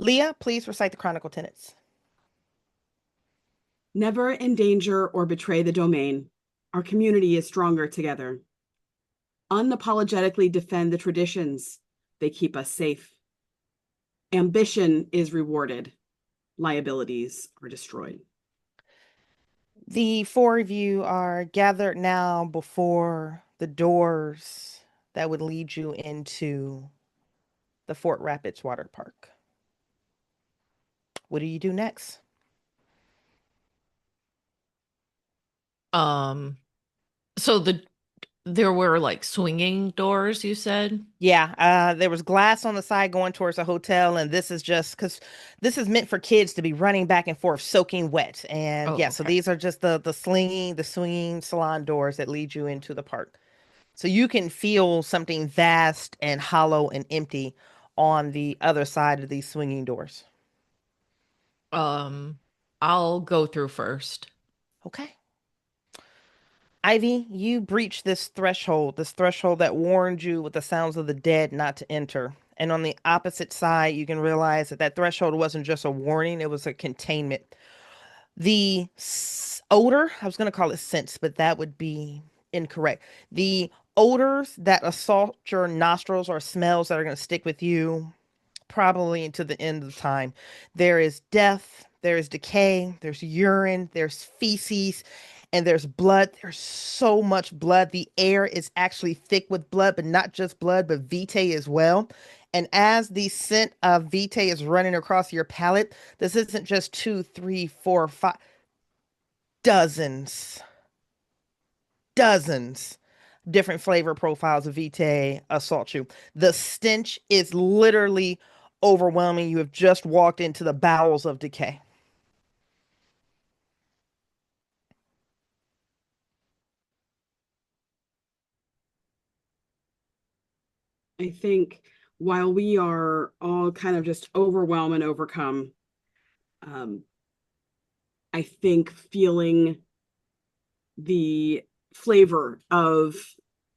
Leah, please recite the chronicle tenets. Never endanger or betray the domain. Our community is stronger together. Unapologetically defend the traditions. They keep us safe. Ambition is rewarded. Liabilities are destroyed. The four of you are gathered now before the doors that would lead you into the Fort Rapids Water Park. What do you do next? Um, so there were like swinging doors, you said? Yeah, there was glass on the side going towards the hotel, and this is just because this is meant for kids to be running back and forth, soaking wet. And Oh, yeah, so okay. these are just the swinging salon doors that lead you into the park. So you can feel something vast and hollow and empty on the other side of these swinging doors. Um, I'll go through first. Okay. Ivy, you breached this threshold that warned you with the sounds of the dead not to enter. And on the opposite side, you can realize that that threshold wasn't just a warning, it was a containment. The odor, I was going to call it scents, but that would be incorrect. The odors that assault your nostrils are smells that are going to stick with you probably into the end of time. There is death, there is decay, there's urine, there's feces, and there's blood. There's so much blood. The air is actually thick with blood, but not just blood, but vitae as well. And as the scent of vitae is running across your palate, this isn't just two, three, four, five, dozens, dozens different flavor profiles of vitae assault you. The stench is literally overwhelming. You have just walked into the bowels of decay. I think while we are all kind of just overwhelmed and overcome, um, I think feeling the flavor of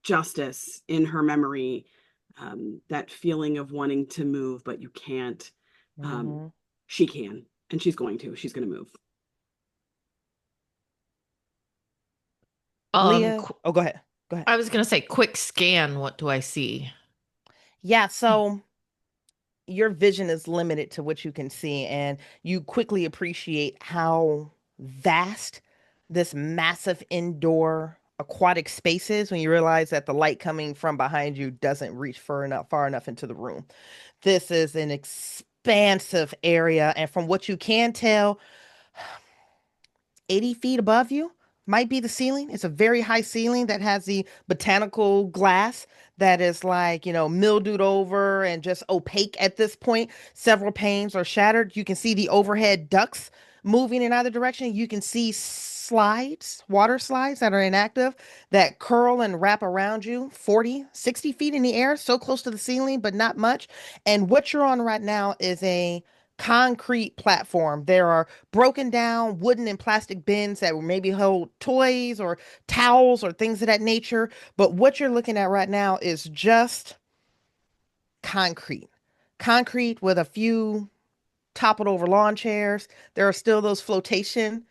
justice in her memory, that feeling of wanting to move, but you can't. Um, Mhm. she can, and she's going to. She's going to move. Leah, Qu oh, go ahead. Go ahead. I was gonna say quick scan. What do I see? Yeah, so your vision is limited to what you can see, and you quickly appreciate how vast this massive indoor aquatic space is when you realize that the light coming from behind you doesn't reach far enough into the room. This is an expansive area, and from what you can tell, 80 feet above you might be the ceiling. It's a very high ceiling that has the botanical glass that is like, mildewed over and just opaque at this point. Several panes are shattered. You can see the overhead ducts moving in either direction. You can see water slides that are inactive that curl and wrap around you 40, 60 feet in the air, so close to the ceiling, but not much. And what you're on right now is a concrete platform. There are broken down wooden and plastic bins that will maybe hold toys or towels or things of that nature. But what you're looking at right now is just concrete. Concrete with a few toppled over lawn chairs. There are still those flotation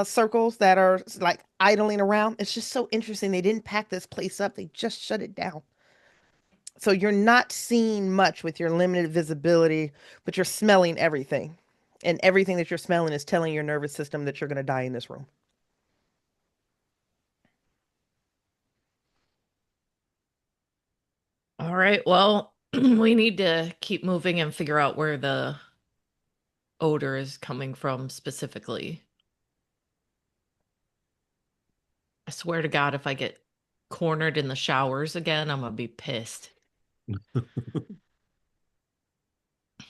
circles that are like idling around. It's just so interesting. They didn't pack this place up, they just shut it down. So you're not seeing much with your limited visibility, but you're smelling everything. And everything that you're smelling is telling your nervous system that you're going to die in this room. All right, well, we need to keep moving and figure out where the odor is coming from specifically. I swear to God, if I get cornered in the showers again, I'm gonna be pissed.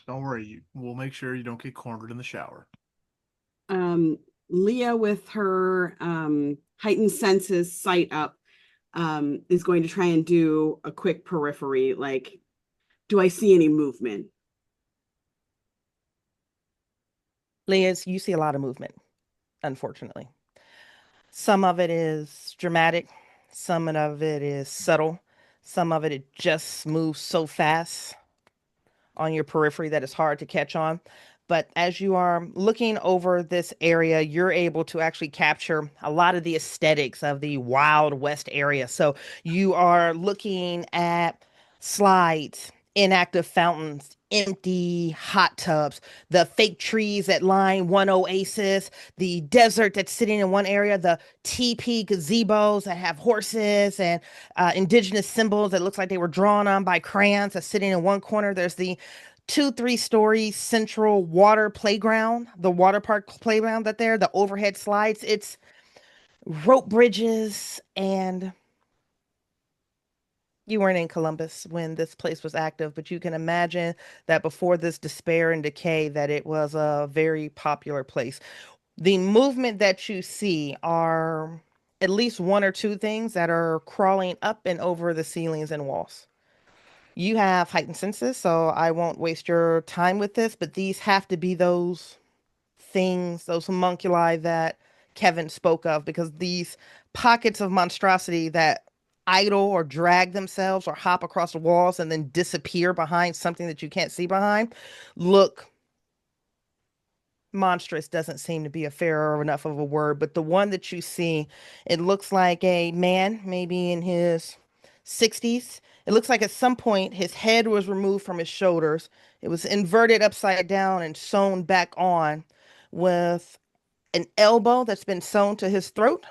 Don't worry, we'll make sure you don't get cornered in the shower. Um, Leah, with her heightened senses sight up, is going to try and do a quick periphery. Like, do I see any movement? Liz, you see a lot of movement, unfortunately. Some of it is dramatic, some of it is subtle, some of it just moves so fast. on your periphery that is hard to catch on. But as you are looking over this area, you're able to actually capture a lot of the aesthetics of the Wild West area. So you are looking at slides, inactive fountains, empty hot tubs, the fake trees that line one oasis, the desert that's sitting in one area, the teepee gazebos that have horses and indigenous symbols that looks like they were drawn on by crayons that's sitting in one corner. There's the 2, 3 story central water playground, the water park playground the overhead slides. It's rope bridges, and you weren't in Columbus when this place was active, but you can imagine that before this despair and decay, that it was a very popular place. The movement that you see are at least one or two things that are crawling up and over the ceilings and walls. You have heightened senses, so I won't waste your time with this, but these have to be those things, those homunculi that Kevin spoke of, because these pockets of monstrosity that idle or drag themselves or hop across the walls and then disappear behind something that you can't see behind look monstrous. Doesn't seem to be a fair or enough of a word, but the one that you see, it looks like a man, maybe in his 60s. It looks like at some point his head was removed from his shoulders. It was inverted upside down and sewn back on with an elbow that's been sewn to his throat.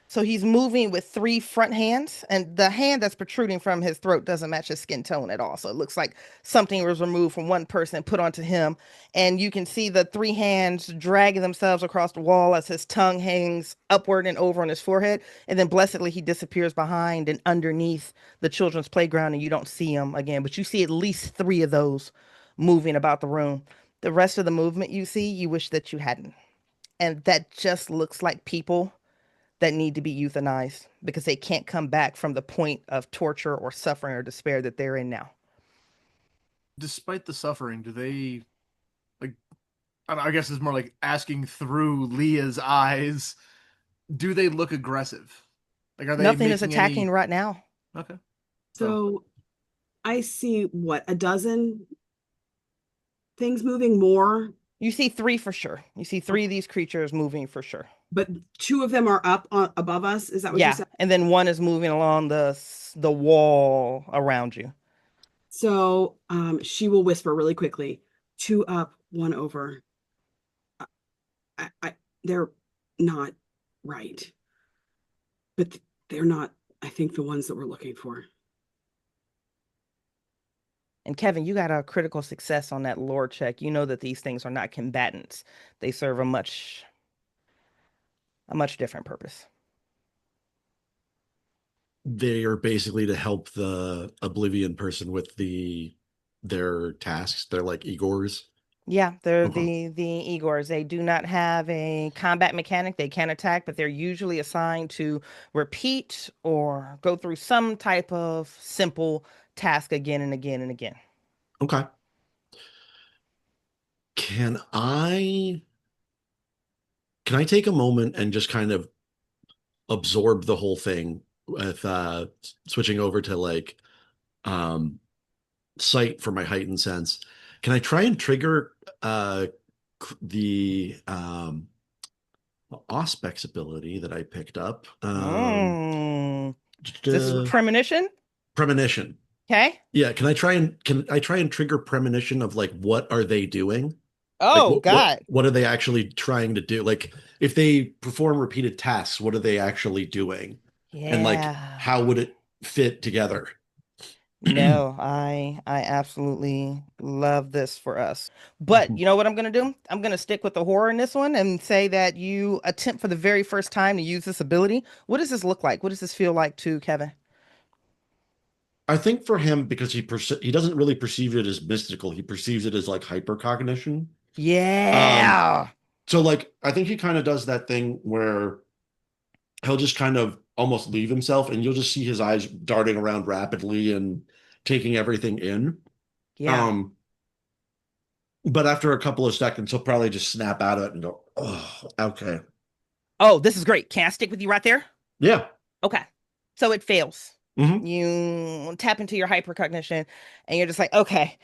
So he's moving with 3 front hands, and the hand that's protruding from his throat doesn't match his skin tone at all. So it looks like something was removed from one person and put onto him. And you can see the 3 hands dragging themselves across the wall as his tongue hangs upward and over on his forehead. And then blessedly, he disappears behind and underneath the children's playground, and you don't see him again. But you see at least 3 of those moving about the room. The rest of the movement you see, you wish that you hadn't. And that just looks like people that need to be euthanized because they can't come back from the point of torture or suffering or despair that they're in now. Despite the suffering, do they like? I guess it's more like asking through Leah's eyes. Do they look aggressive? Like, are they Nothing is making attacking any? right now. Okay. So I see what, a dozen things moving more, You see 3 for sure. You see 3 of these creatures moving for sure. but 2 of them are up above us. Is that what you Yeah, said? and then one is moving along the wall around you. So she will whisper really quickly, 2 up, 1 over. They're not right, but they're not, I think, the ones that we're looking for. And Kevin, you got a critical success on that lore check. You know that these things are not combatants. They serve a much different purpose. They are basically to help the Oblivion person with their tasks. They're like Igors. Yeah, they're Okay. the Igors. They do not have a combat mechanic. They can attack, but they're usually assigned to repeat or go through some type of simple task again and again and again. Okay. Can I can I take a moment and just kind of absorb the whole thing with switching over to like um sight for my heightened sense? Can I try and trigger the Auspex ability that I picked up? Mm. This is Uh, premonition. Premonition. Okay. Yeah, can I try and trigger premonition of like what are they doing? Like Oh God. what are they actually trying to do? Like if they perform repeated tasks, what are they actually doing? And like Yeah. how would it fit together? No, I absolutely love this for us. But you know what I'm gonna do? I'm gonna stick with the horror in this one and say that you attempt for the very first time to use this ability. What does this look like? What does this feel like to Kevin? I think for him, because he doesn't really perceive it as mystical, he perceives it as like hypercognition. Um, Yeah. so like I think he kind of does that thing where he'll just kind of almost leave himself and you'll just see his eyes darting around rapidly and taking everything in. Yeah. Um, but after a couple of seconds, he'll probably just snap out of it and go, "Oh, okay. Oh, this is great. Can I stick with you right there? Yeah. Okay. So it fails. Hmm. You tap into your hypercognition and you're just like, okay,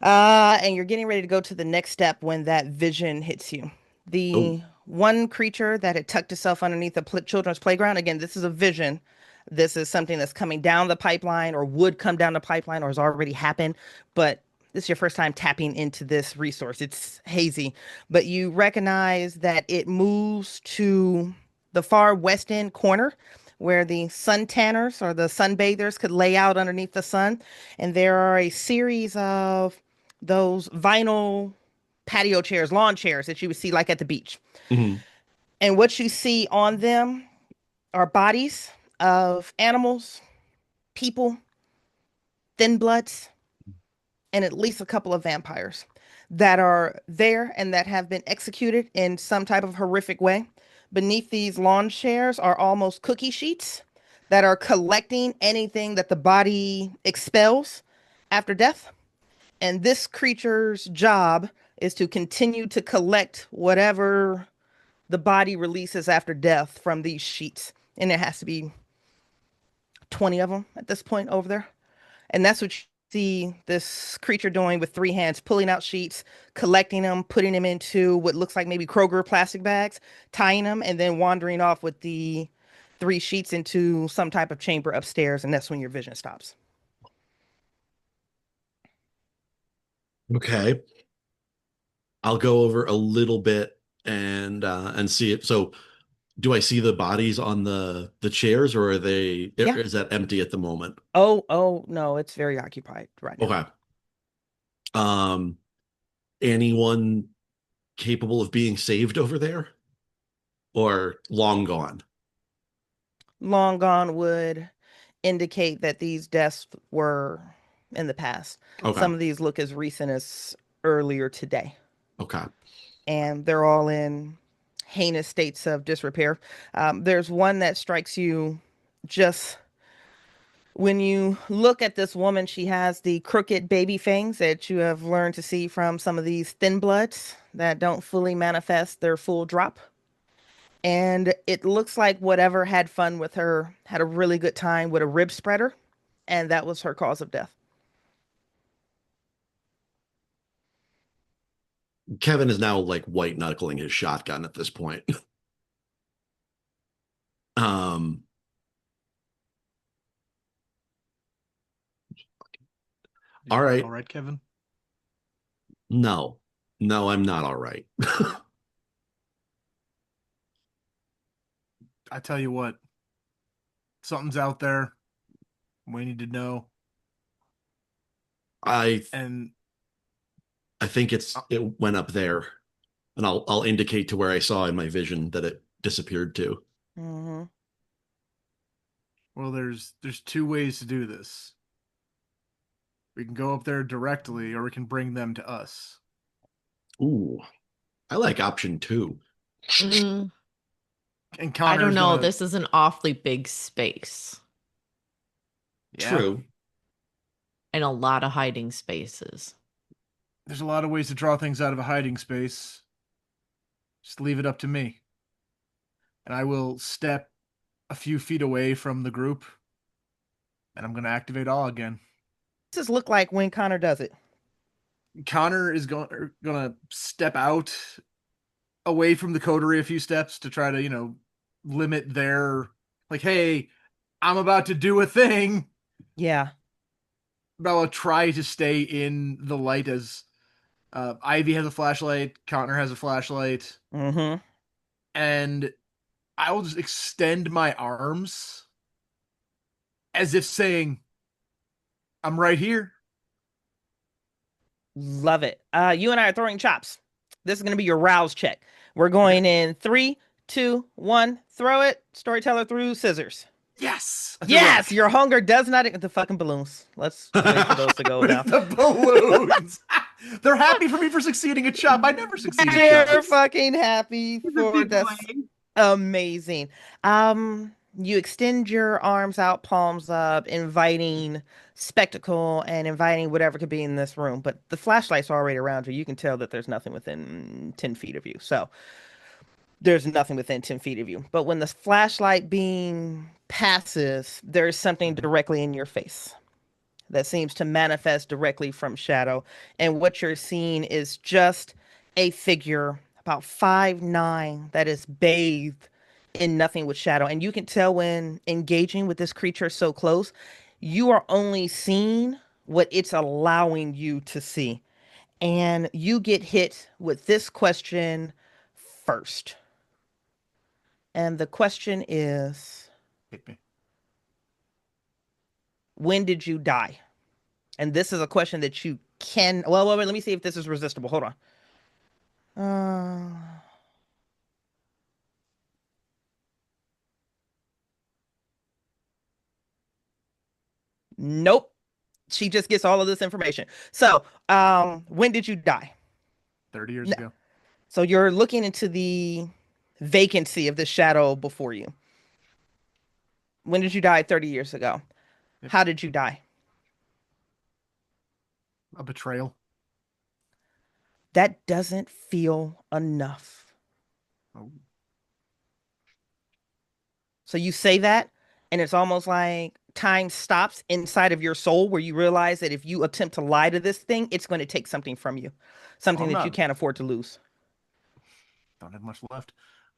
And you're getting ready to go to the next step when that vision hits you. Oh, The one creature that had tucked itself underneath the children's playground, again, this is a vision. This is something that's coming down the pipeline or would come down the pipeline or has already happened. But this is your first time tapping into this resource. It's hazy, but you recognize that it moves to the far west end corner where the sun tanners or the sunbathers could lay out underneath the sun. And there are a series of those vinyl patio chairs, lawn chairs that you would see like at the beach. mhm. And what you see on them are bodies of animals, people, thin bloods, and at least a couple of vampires that are there and that have been executed in some type of horrific way. Beneath these lawn chairs are almost cookie sheets that are collecting anything that the body expels after death. And this creature's job is to continue to collect whatever the body releases after death from these sheets. And it has to be 20 of them at this point over there. And that's what you see this creature doing with three hands, pulling out sheets, collecting them, putting them into what looks like maybe Kroger plastic bags, tying them, and then wandering off with the three sheets into some type of chamber upstairs. And that's when your vision stops. Okay. I'll go over a little bit and see it. So, do I see the bodies on the chairs, or Yeah. is that empty at the moment? Oh, no, it's very occupied right now. Okay. Um, anyone capable of being saved over there, or long gone? Long gone would indicate that these deaths were in the past. Okay. Some of these look as recent as earlier today, Okay. and they're all in heinous states of disrepair. There's one that strikes you just when you look at this woman. She has the crooked baby fangs that you have learned to see from some of these thin bloods that don't fully manifest their full drop. And it looks like whatever had fun with her had a really good time with a rib spreader, and that was her cause of death. Kevin is now like white knuckling his shotgun at this point. Um, all right. All right, Kevin. No, no, I'm not all right. I tell you what, something's out there. We need to know. I And I think it went up there, and I'll indicate to where I saw in my vision that it disappeared to. Hmm. well, there's two ways to do this. We can go up there directly, or we can bring them to us. Ooh, I like option two. Mm, And I don't Connor's know. gonna, This is an awfully big space yeah. True. and a lot of hiding spaces. There's a lot of ways to draw things out of a hiding space. Just leave it up to me, and I will step a few feet away from the group, and I'm gonna activate awe again. This look like when Connor does it. Connor is gonna step out away from the coterie a few steps to try to, limit their, like, hey, I'm about to do a thing. Yeah. But I'll try to stay in the light as Ivy has a flashlight, Connor has a flashlight, Mm-hmm. and I will just extend my arms as if saying, I'm right here. Love it. You and I are throwing chops. This is gonna be your rouse check. We're going in 3, 2, 1. Throw it. Storyteller through scissors. Yes. Yes, your hunger does not the fucking balloons. Let's wait for those to go down. With the balloons. They're happy for me for succeeding at chop. I never succeed at They're chop. fucking happy He's a for big this. boy. Amazing. You extend your arms out, palms up, inviting spectacle and inviting whatever could be in this room. But the flashlight's already around you. You can tell that there's nothing within 10 feet of you. So there's nothing within 10 feet of you. But when the flashlight beam passes, there's something directly in your face. that seems to manifest directly from shadow. And what you're seeing is just a figure about 5'9" that is bathed in nothing with shadow. And you can tell when engaging with this creature so close, you are only seeing what it's allowing you to see. And you get hit with this question first. And the question is, Hit me. when did you die? And this is a question that you can. Well, wait, let me see if this is resistible. Hold on. Nope. She just gets all of this information. So, when did you die? 30 years No. ago. So you're looking into the vacancy of the shadow before you. When did you die 30 years ago? Yep. How did you die? A betrayal. That doesn't feel enough. Oh. So you say that, and it's almost like time stops inside of your soul where you realize that if you attempt to lie to this thing, it's going to take something from you, something that you can't afford to lose. Don't have much left.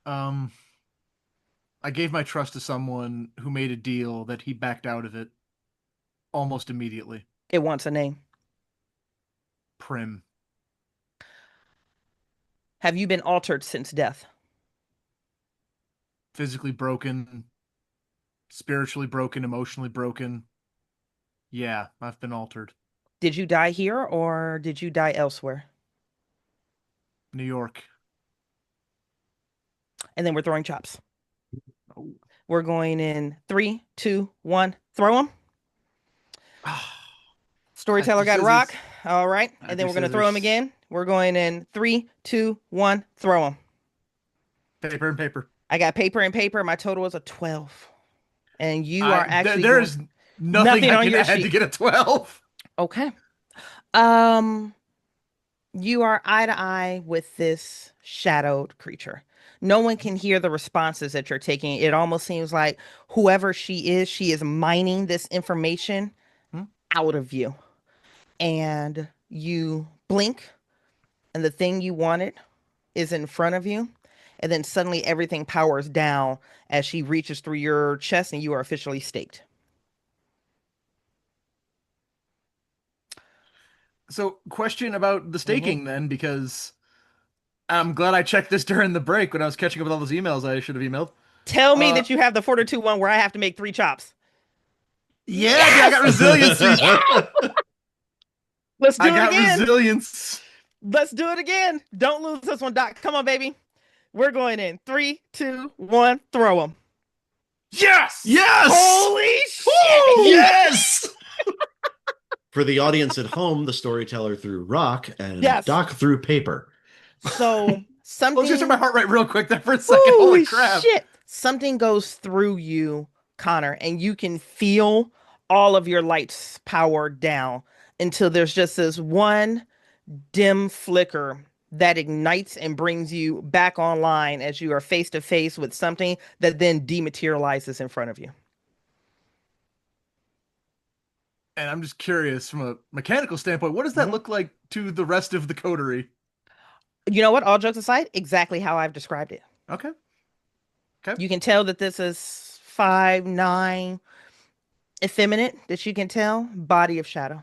I gave my trust to someone who made a deal that he backed out of it almost immediately. It wants a name. Prim. Have you been altered since death? Physically broken, spiritually broken, emotionally broken. Yeah, I've been altered. Did you die here or did you die elsewhere? New York. And then we're throwing chops. Oh. We're going in 3, 2, 1. Throw them. Storyteller got a rock. All right. And then we're going to throw them again. We're going in 3, 2, 1. Throw them. Paper and paper. I got paper and paper. My total is a 12. And you are actually there's nothing I on can your add sheet to get a 12. Okay. You are eye to eye with this shadowed creature. No one can hear the responses that you're taking. It almost seems like whoever she is mining this information out of you. And you blink, and the thing you wanted is in front of you. And then suddenly everything powers down as she reaches through your chest, and you are officially staked. So, question about the staking then, because I'm glad I checked this during the break when I was catching up with all those emails I should have emailed. Tell me that you have the Fortitude one where I have to make 3 chops. Yeah, yes! I got resiliency. Let's do it again. Resilience. Let's do it again. Don't lose this one, Doc. Come on, baby. We're going in 3, 2, 1. Throw them. Yes! Yes! Holy shit! Yes! For the audience at home, the storyteller threw rock and Doc threw paper. So something. Let's just turn my heart rate real quick there for a second. Holy crap! Shit! Something goes through you, Connor, and you can feel all of your lights power down until there's just this one dim flicker that ignites and brings you back online as you are face to face with something that then dematerializes in front of you. And I'm just curious from a mechanical standpoint, what does that look like to the rest of the coterie? You know what? All jokes aside, exactly how I've described it. Okay. You can tell that this is 5'9", effeminate, that you can tell, body of shadow.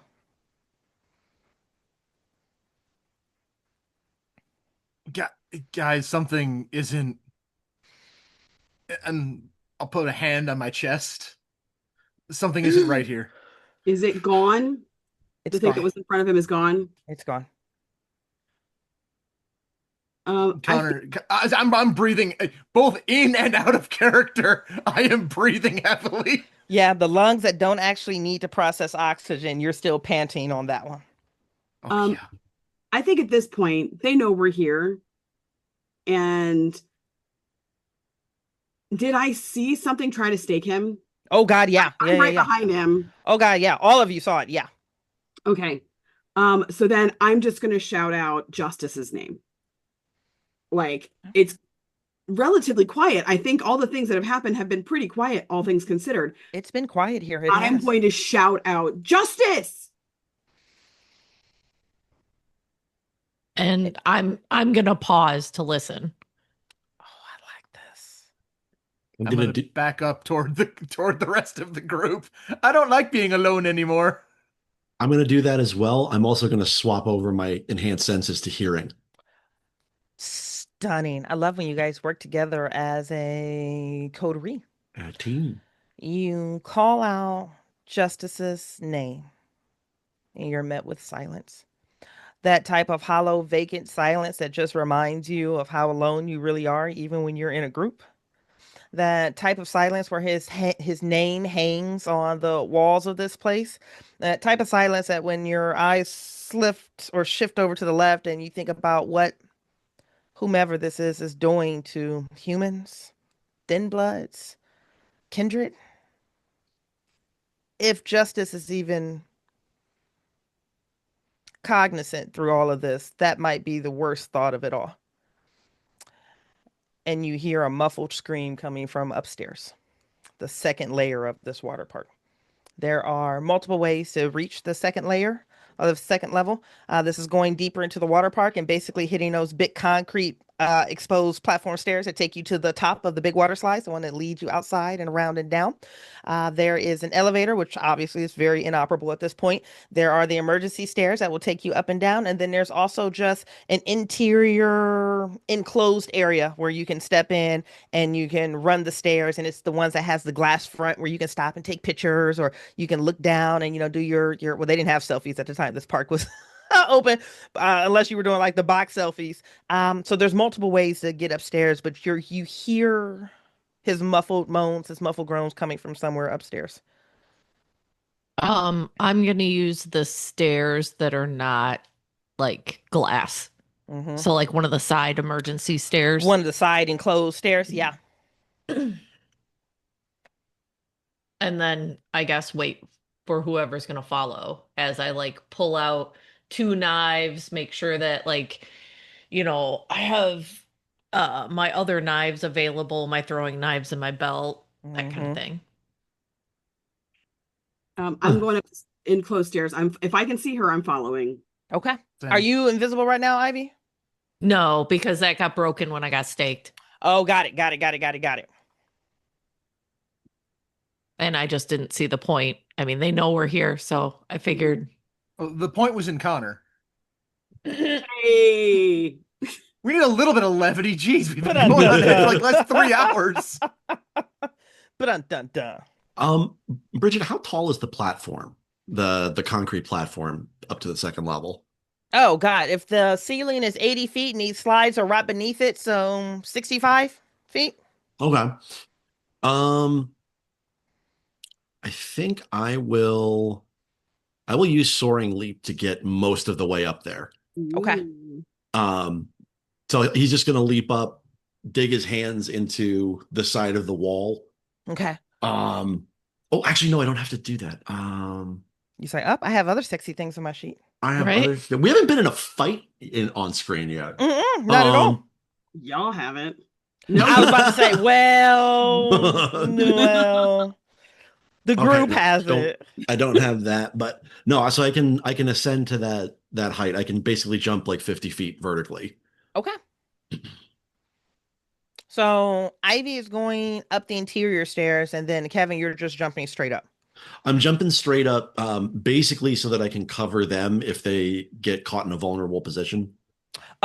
Guys, something isn't... And I'll put a hand on my chest. Something isn't right here. Is it gone? The thing that was in front of him is gone? It's gone. Connor, I'm breathing both in and out of character. I am breathing heavily. Yeah, the lungs that don't actually need to process oxygen, you're still panting on that one. Yeah. I think at this point, they know we're here. And did I see something try to stake him? Oh, God, yeah. I'm right behind him. Oh, God, yeah. All of you saw it, yeah. Okay. So then I'm just going to shout out Justice's name. Like, it's relatively quiet. I think all the things that have happened have been pretty quiet, all things considered. It's been quiet here. It I'm has. going to shout out, "Justice!" And I'm gonna pause to listen. Oh, I like this. I'm I'm gonna gonna do. back up toward the rest of the group. I don't like being alone anymore. I'm gonna do that as well. I'm also gonna swap over my enhanced senses to hearing. Stunning. I love when you guys work together as a coterie. Team. You call out Justice's name and you're met with silence. That type of hollow, vacant silence that just reminds you of how alone you really are, even when you're in a group. That type of silence where his name hangs on the walls of this place. That type of silence that when your eyes slift or shift over to the left and you think about what whomever this is doing to humans, thin bloods, kindred. If justice is even cognizant through all of this, that might be the worst thought of it all. And you hear a muffled scream coming from upstairs, the second layer of this water park. There are multiple ways to reach the second layer of the second level. This is going deeper into the water park and basically hitting those big concrete exposed platform stairs that take you to the top of the big water slides, the one that leads you outside and around and down. There is an elevator, which obviously is very inoperable at this point. There are the emergency stairs that will take you up and down. And then there's also just an interior enclosed area where you can step in and you can run the stairs. And it's the ones that has the glass front where you can stop and take pictures, or you can look down and, do your, well, they didn't have selfies at the time. This park was open, unless you were doing like the box selfies. So there's multiple ways to get upstairs, but you hear his muffled moans, his muffled groans coming from somewhere upstairs. I'm gonna use the stairs that are not like glass. Hmm. So like one of the side emergency stairs. One of the side enclosed stairs. Yeah. And then I guess wait for whoever's gonna follow as I like pull out two knives, make sure that I have my other knives available, my throwing knives in my belt, that kind of Hmm. thing. I'm going up enclosed stairs. If I can see her, I'm following. Okay. Are Same. you invisible right now, Ivy? No, because that got broken when I got staked. Oh, got it. Got it. Got it. Got it. Got it. And I just didn't see the point. I mean, they know we're here, so I figured. Oh, the point was in Connor. Hey, We need a little bit of levity. Jeez, we've been Dun, going dun, on it for like dun. less 3 hours. But dun dun dun. Bridgett, how tall is the platform? The concrete platform up to the second level? Oh God! If the ceiling is 80 feet and these slides are right beneath it, so 65 feet. Okay. Um, I think I will use soaring leap to get most of the way up there. Okay. Ooh. Um, so he's just gonna leap up, dig his hands into the side of the wall. Okay. Oh, actually, no, I don't have to do that. You say up. I have other sexy things on my sheet. I have Right? other. We haven't been in a fight on screen yet. Not at all. Y'all haven't. I was about to say, well, the Okay, group no, has it. I don't have that, but no, so I can ascend to that height. I can basically jump like 50 feet vertically. Okay. So Ivy is going up the interior stairs, and then Kevin, you're just jumping straight up. I'm jumping straight up, basically so that I can cover them if they get caught in a vulnerable position.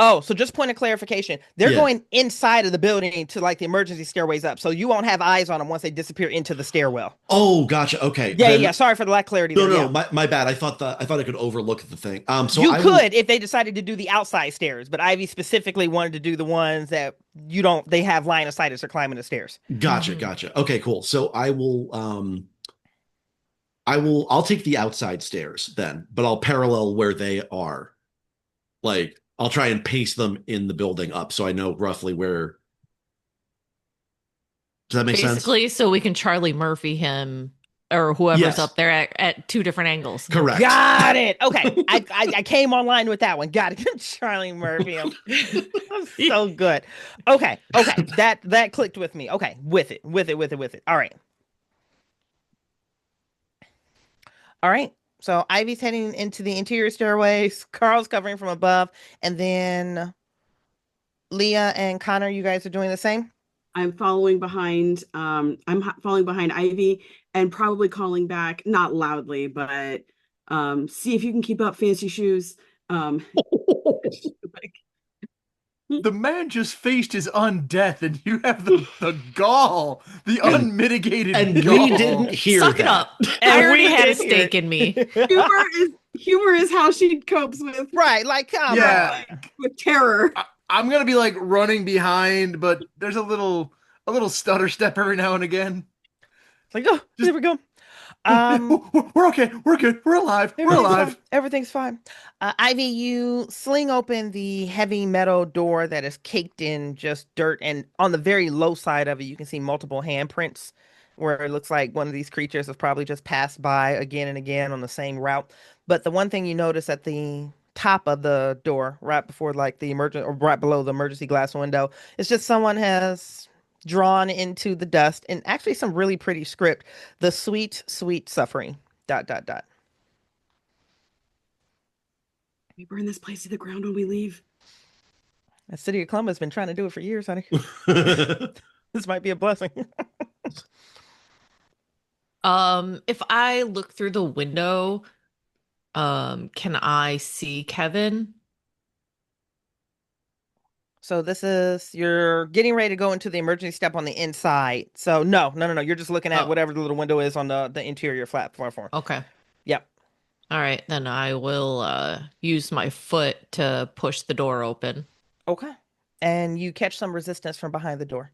Oh, so just point of clarification. They're Yeah. going inside of the building to like the emergency stairways up. So you won't have eyes on them once they disappear into the stairwell. Oh, gotcha. Okay. Yeah, Then- yeah. Sorry for the lack of clarity No, there. no, Yeah. my bad. I thought I could overlook the thing. So You I will- could if they decided to do the outside stairs, but Ivy specifically wanted to do the ones that they have line of sight as they're climbing the stairs. Gotcha, Mhm. gotcha. Okay, cool. So I'll take the outside stairs then, but I'll parallel where they are. Like I'll try and pace them in the building up so I know roughly where. Does that make sense? Basically, so we can Charlie Murphy him or whoever's Yes. up there at two different angles. Correct. Got it. Okay. I came online with that one. Got it. Charlie Murphy. I'm so good. Okay. That clicked with me. Okay. With it. All right. All right. So Ivy's heading into the interior stairways. Carl's covering from above. And then Leah and Connor, you guys are doing the same? I'm following behind. Following behind Ivy and probably calling back, not loudly, but see if you can keep up, Fancy Shoes. The man just faced his undeath, and you have the gall, the unmitigated And gall. we didn't hear Suck that. it up. And I already we had a did hear stake in me. Humor is how she copes with Right. Like, come Yeah. on. with terror. I'm gonna be like running behind, but there's a little stutter step every now and again. It's like, oh, Just- there we go. We're okay. We're good. We're alive. We're alive. Everything's fine. Ivy, you sling open the heavy metal door that is caked in just dirt, and on the very low side of it, you can see multiple handprints where it looks like one of these creatures has probably just passed by again and again on the same route. But the one thing you notice at the top of the door, right before like the emergent or right below the emergency glass window, is just someone has drawn into the dust and actually some really pretty script. The sweet, sweet suffering. ... We burn this place to the ground when we leave. The city of Columbus has been trying to do it for years, honey. This might be a blessing. If I look through the window, can I see Kevin? So this is, you're getting ready to go into the emergency step on the inside. So no. You're just looking at Oh. whatever the little window is on the interior platform. Okay. Yep. All right, then I will use my foot to push the door open. Okay. And you catch some resistance from behind the door.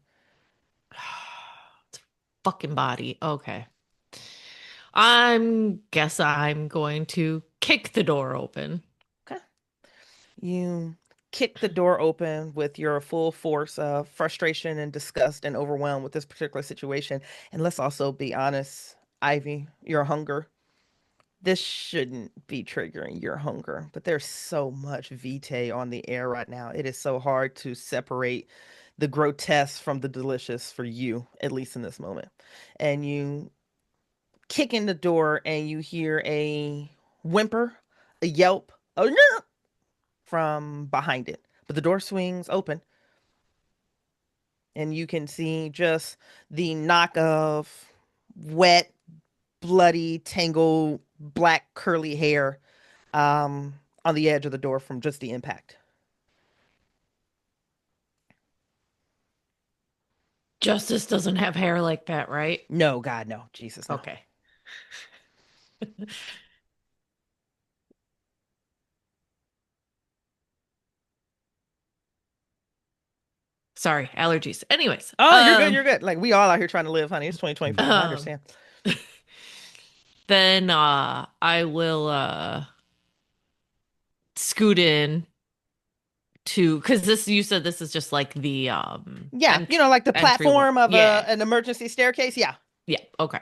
It's a fucking body. Okay. Guess I'm going to kick the door open. Okay. You kick the door open with your full force of frustration and disgust and overwhelmed with this particular situation. And let's also be honest, Ivy, your hunger. This shouldn't be triggering your hunger, but there's so much vitae on the air right now. It is so hard to separate the grotesque from the delicious for you, at least in this moment. And you kick in the door and you hear a whimper, a yelp, oh no, from behind it. But the door swings open and you can see just the knock of wet, bloody, tangled, black, curly hair on the edge of the door from just the impact. Justice doesn't have hair like that, right? No, God, no. Jesus, no. Okay. Sorry, allergies. Anyways. Oh, you're good. You're good. Like, we all out here trying to live, honey. It's 2024. I understand. Then I will scoot in to, because this, you said this is just like the Yeah, like the platform of yeah. an emergency staircase. Yeah. Yeah, okay.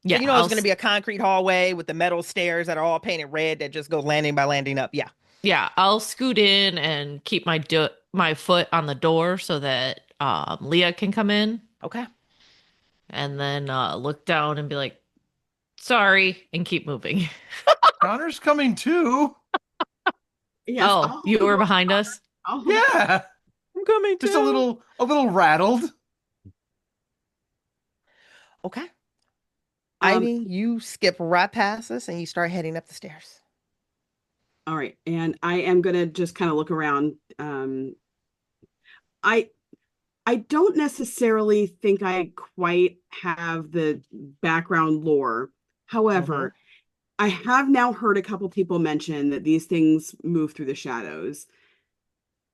Yeah, Yeah, it's going to be a concrete hallway with the metal stairs that are all painted red that just go landing by landing up. Yeah. Yeah, I'll scoot in and keep my foot on the door so that Leah can come in. Okay. And then look down and be like, sorry, and keep moving. Connor's coming too. Yes. Oh, you were behind us? Yeah. I'm coming too. Just a little rattled. Okay. Ivy, you skip right past us and you start heading up the stairs. All right. And I am going to just kind of look around. I don't necessarily think I quite have the background lore. However, I have now heard a couple people mention that these things move through the shadows.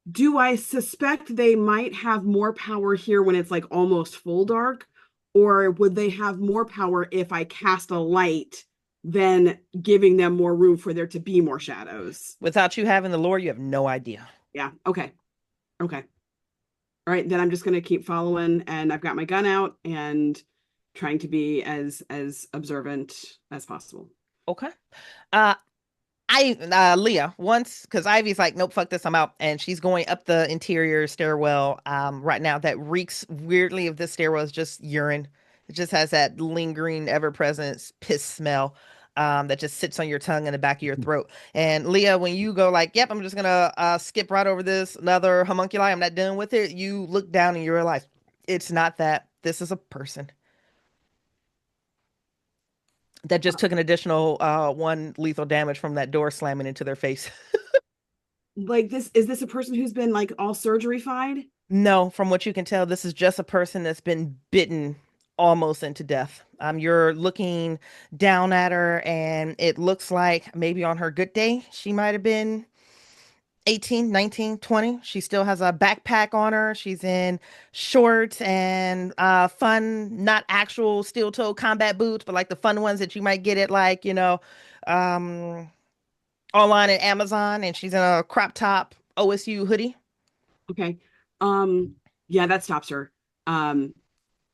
Do I suspect they might have more power here when it's like almost full dark? Or would they have more power if I cast a light, then giving them more room for there to be more shadows? Without you having the lore, you have no idea. Yeah. Okay. All right. Then I'm just going to keep following, and I've got my gun out, and trying to be as observant as possible. Okay. Leah once because Ivy's like, nope, fuck this, I'm out, and she's going up the interior stairwell. Right now that reeks weirdly of this stairwell is just urine. It just has that lingering, ever-present piss smell. That just sits on your tongue and the back of your throat. And Leah, when you go like, yep, I'm just gonna skip right over this, another homunculi, I'm not done with it. You look down and you realize it's not that. This is a person that just took an additional one lethal damage from that door slamming into their face. Like this, is this a person who's been like all surgery-fied? No, from what you can tell, this is just a person that's been bitten almost into death. You're looking down at her, and it looks like maybe on her good day, she might have been 18, 19, 20. She still has a backpack on her. She's in shorts and fun, not actual steel-toe combat boots, but like the fun ones that you might get at like, um, online at Amazon, and she's in a crop top OSU hoodie. Okay. Yeah, that stops her. Um,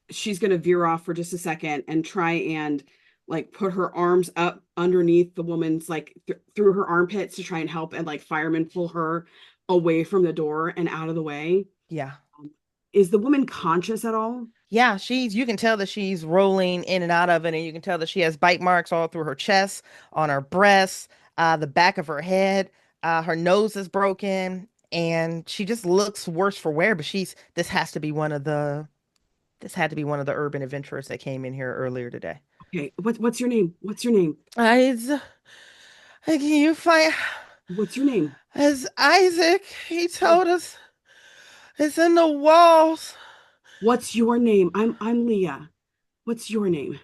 she's gonna veer off for just a second and try and like put her arms up underneath the woman's like through her armpits to try and help and like firemen pull her away from the door and out of the way. Yeah. Is the woman conscious at all? Yeah, you can tell that she's rolling in and out of it, and you can tell that she has bite marks all through her chest, on her breasts, the back of her head. Her nose is broken, and she just looks worse for wear, but this had to be one of the urban adventurers that came in here earlier today. Okay, what's your name? What's your name? Can you find What's your name? as Isaac? He told us it's in the walls. What's your name? I'm Leah. What's your name?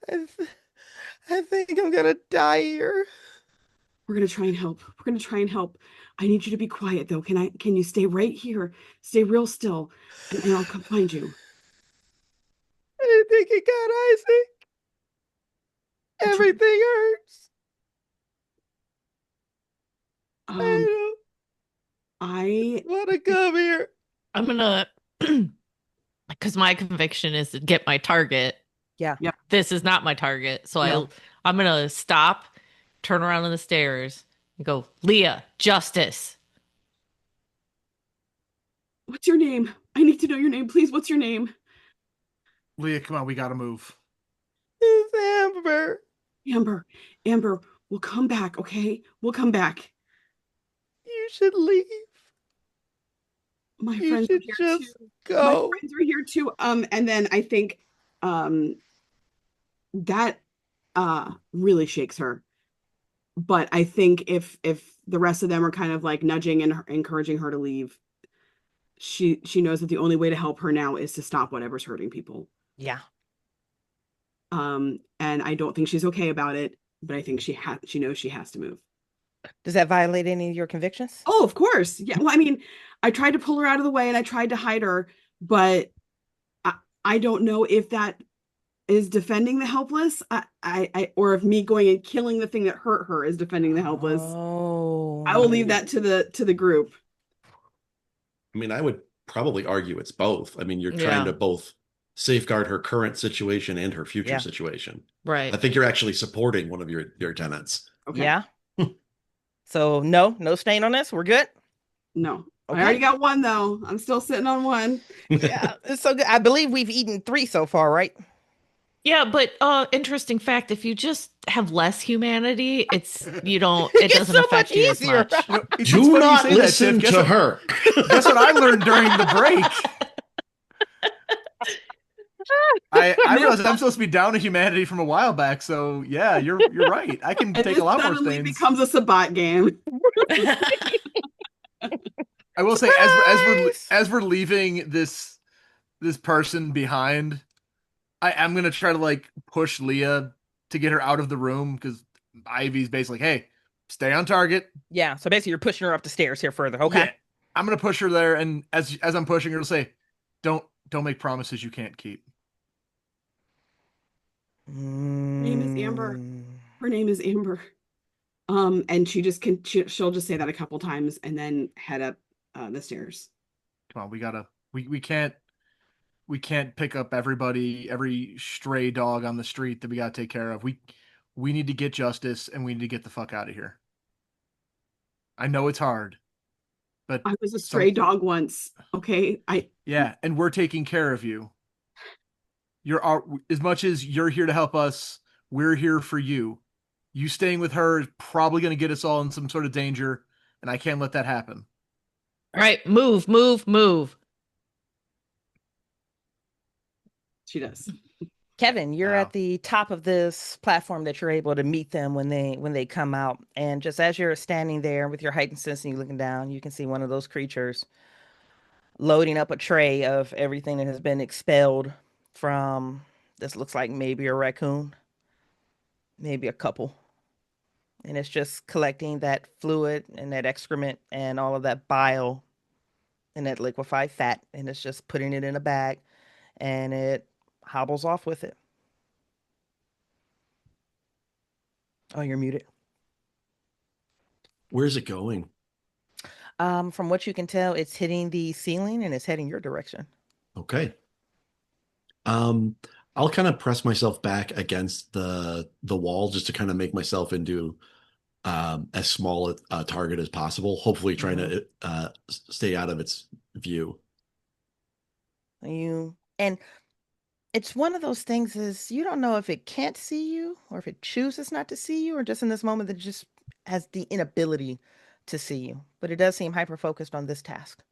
I, th- I think I'm gonna die here. We're gonna try and help. We're gonna try and help. I need you to be quiet though. Can you stay right here? Stay real still, and I'll come find you. I didn't think he got Isaac. Everything hurts. Um, I I don't want to come here. I'm gonna, because my conviction is to get my target. Yeah. Yep. This is not my target, so No. I'm gonna stop, turn around on the stairs, and go, Leah, justice. What's your name? I need to know your name, please. What's your name? Leah, come on, we gotta move. It's Amber. Amber. Amber, we'll come back, okay? We'll come back. You should leave. My You friends are should here just too. My go. friends are here too. And then I think that really shakes her. But I think if the rest of them are kind of like nudging and encouraging her to leave, she knows that the only way to help her now is to stop whatever's hurting people. Yeah. And I don't think she's okay about it, but I think she knows she has to move. Does that violate any of your convictions? Oh, of course. Yeah. Well, I mean, I tried to pull her out of the way and I tried to hide her, but I don't know if that is defending the helpless. Or if me going and killing the thing that hurt her is defending the helpless. Oh. I will leave that to the group. I mean, I would probably argue it's both. I mean, you're trying to both safeguard her current situation and her future situation. Right. I think you're actually supporting one of your tenants. Okay. Yeah. So no stain on this. We're good. No. Okay. I already got one though. I'm still sitting on one. Yeah, it's so good. I believe we've eaten 3 so far, right? Yeah, but interesting fact, if you just have less humanity, it It's doesn't so affect much you as easier. much. It's Do funny you not say that, listen Tiff. to her. Guess what I learned during the break? I realized I'm supposed to be down to humanity from a while back, so yeah, you're right. I can And take this a lot more suddenly stains. becomes a Sabat game. I will say, Surprise! as we're leaving this person behind, I am gonna try to like push Leah to get her out of the room because Ivy's basically, hey, stay on target. Yeah, so basically you're pushing her up the stairs here further. Okay. Yeah, I'm gonna push her there, and as I'm pushing her, to say, don't make promises you can't keep. Her name is Amber. Her name is Amber. And she'll just say that a couple times and then head up the stairs. Come on, we gotta we can't we can't pick up every stray dog on the street that we got to take care of. We need to get justice and we need to get the fuck out of here. I know it's hard, but I was a some stray dog once. Okay. yeah, and we're taking care of you. You're as much as you're here to help us, we're here for you. You staying with her is probably going to get us all in some sort of danger, and I can't let that happen. All right, move, move, move. She does. Kevin, you're Wow. at the top of this platform that you're able to meet them when they come out. And just as you're standing there with your heightened sense and you're looking down, you can see one of those creatures loading up a tray of everything that has been expelled from this looks like maybe a raccoon, maybe a couple. And it's just collecting that fluid and that excrement and all of that bile and that liquefied fat. And it's just putting it in a bag and it hobbles off with it. Oh, you're muted. Where's it going? From what you can tell, it's hitting the ceiling and it's heading your direction. Okay. I'll kind of press myself back against the wall just to kind of make myself into as small a target as possible, hopefully trying to stay out of its view. And it's one of those things is you don't know if it can't see you or if it chooses not to see you or just in this moment that it just has the inability to see you. But it does seem hyper focused on this task.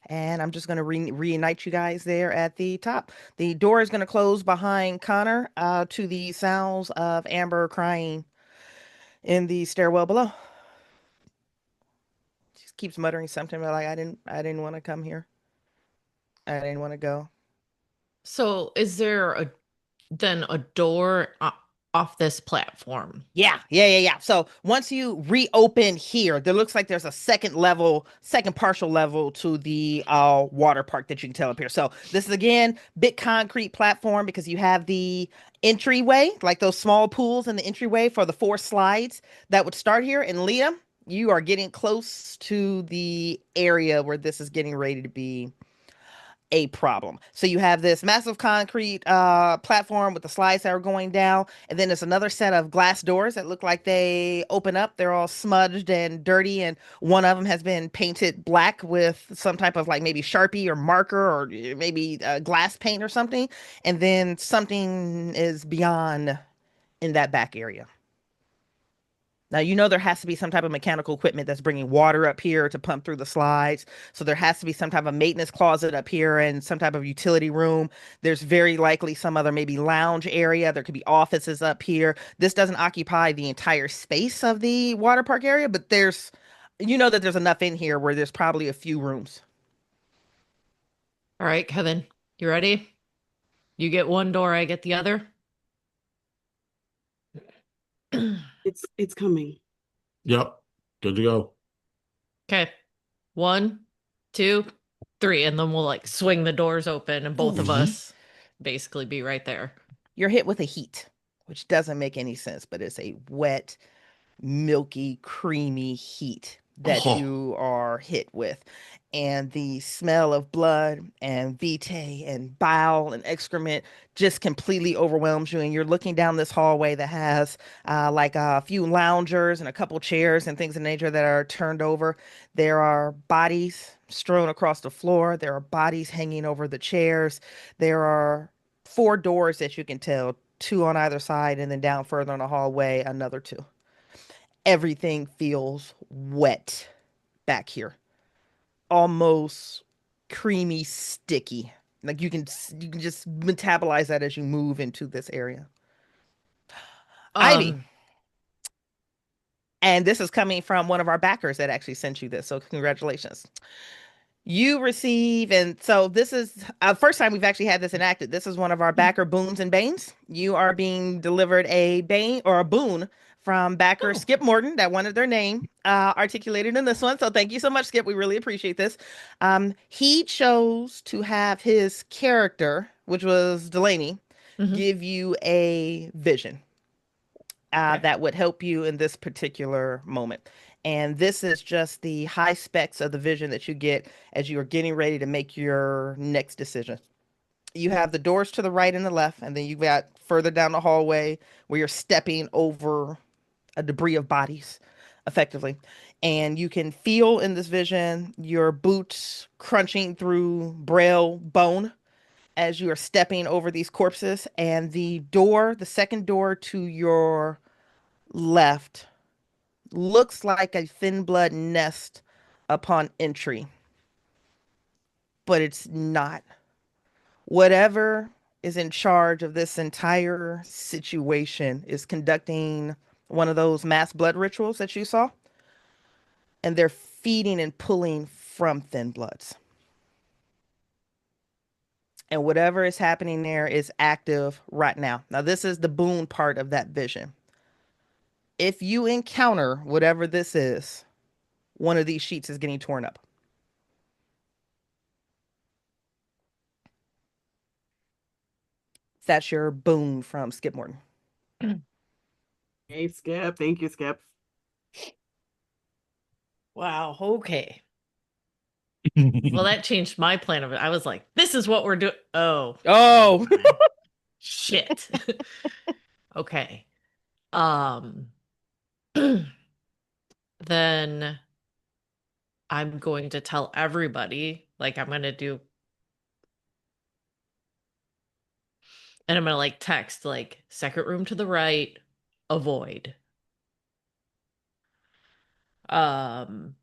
And I'm just going to reunite you guys there at the top. The door is going to close behind Connor to the sounds of Amber crying in the stairwell below. She keeps muttering something like, I didn't want to come here. I didn't want to go. So is there a door off this platform? Yeah. So once you reopen here, there looks like there's a second partial level to the water park that you can tell up here. So this is again big concrete platform because you have the entryway, like those small pools in the entryway for the 4 slides that would start here. And Leah, you are getting close to the area where this is getting ready to be a problem. So you have this massive concrete platform with the slides that are going down, and then there's another set of glass doors that look like they open up. They're all smudged and dirty, and one of them has been painted black with some type of like maybe Sharpie or marker or maybe glass paint or something. And then something is beyond in that back area. Now, you know there has to be some type of mechanical equipment that's bringing water up here to pump through the slides. So there has to be some type of maintenance closet up here and some type of utility room. There's very likely some other maybe lounge area. There could be offices up here. This doesn't occupy the entire space of the water park area, but you know that there's enough in here where there's probably a few rooms. All right, Kevin, you ready? You get one door, I get the other. It's coming. Yep. Good to go. Okay. 1, 2, 3, and then we'll like swing the doors open and both of us basically be right there. You're hit with a heat, which doesn't make any sense, but it's a wet, milky, creamy heat that you are hit with. And the smell of blood and vitae and bile and excrement just completely overwhelms you. And you're looking down this hallway that has like a few loungers and a couple chairs and things of nature that are turned over. There are bodies strewn across the floor. There are bodies hanging over the chairs. There are 4 doors that you can tell, 2 on either side, and then down further in the hallway, another 2. Everything feels wet back here, almost creamy, sticky. Like you can just metabolize that as you move into this area. Ivy, and this is coming from one of our backers that actually sent you this, so congratulations. You receive, and so this is the first time we've actually had this enacted. This is one of our backer boons and banes. You are being delivered a bane or a boon from backer Skip Morton that wanted their name articulated in this one. So thank you so much, Skip. We really appreciate this. He chose to have his character, which was Delaney, give you a vision that would help you in this particular moment. And this is just the high specs of the vision that you get as you are getting ready to make your next decision. You have the doors to the right and the left, and then you've got further down the hallway where you're stepping over a debris of bodies effectively. And you can feel in this vision your boots crunching through braille bone as you are stepping over these corpses. And the door, the second door to your left, looks like a thin blood nest upon entry, but it's not. Whatever is in charge of this entire situation is conducting one of those mass blood rituals that you saw, and they're feeding and pulling from thin bloods. And whatever is happening there is active right now. Now, this is the boon part of that vision. If you encounter whatever this is, one of these sheets is getting torn up. That's your boon from Skip Morton. Hey, Skip. Thank you, Skip. Wow. Okay. Well, that changed my plan of it. I was like, this is what we're doing. Oh. Oh. Shit. Okay. Then I'm going to tell everybody, like I'm going to do, and I'm going to like text like second room to the right, avoid. And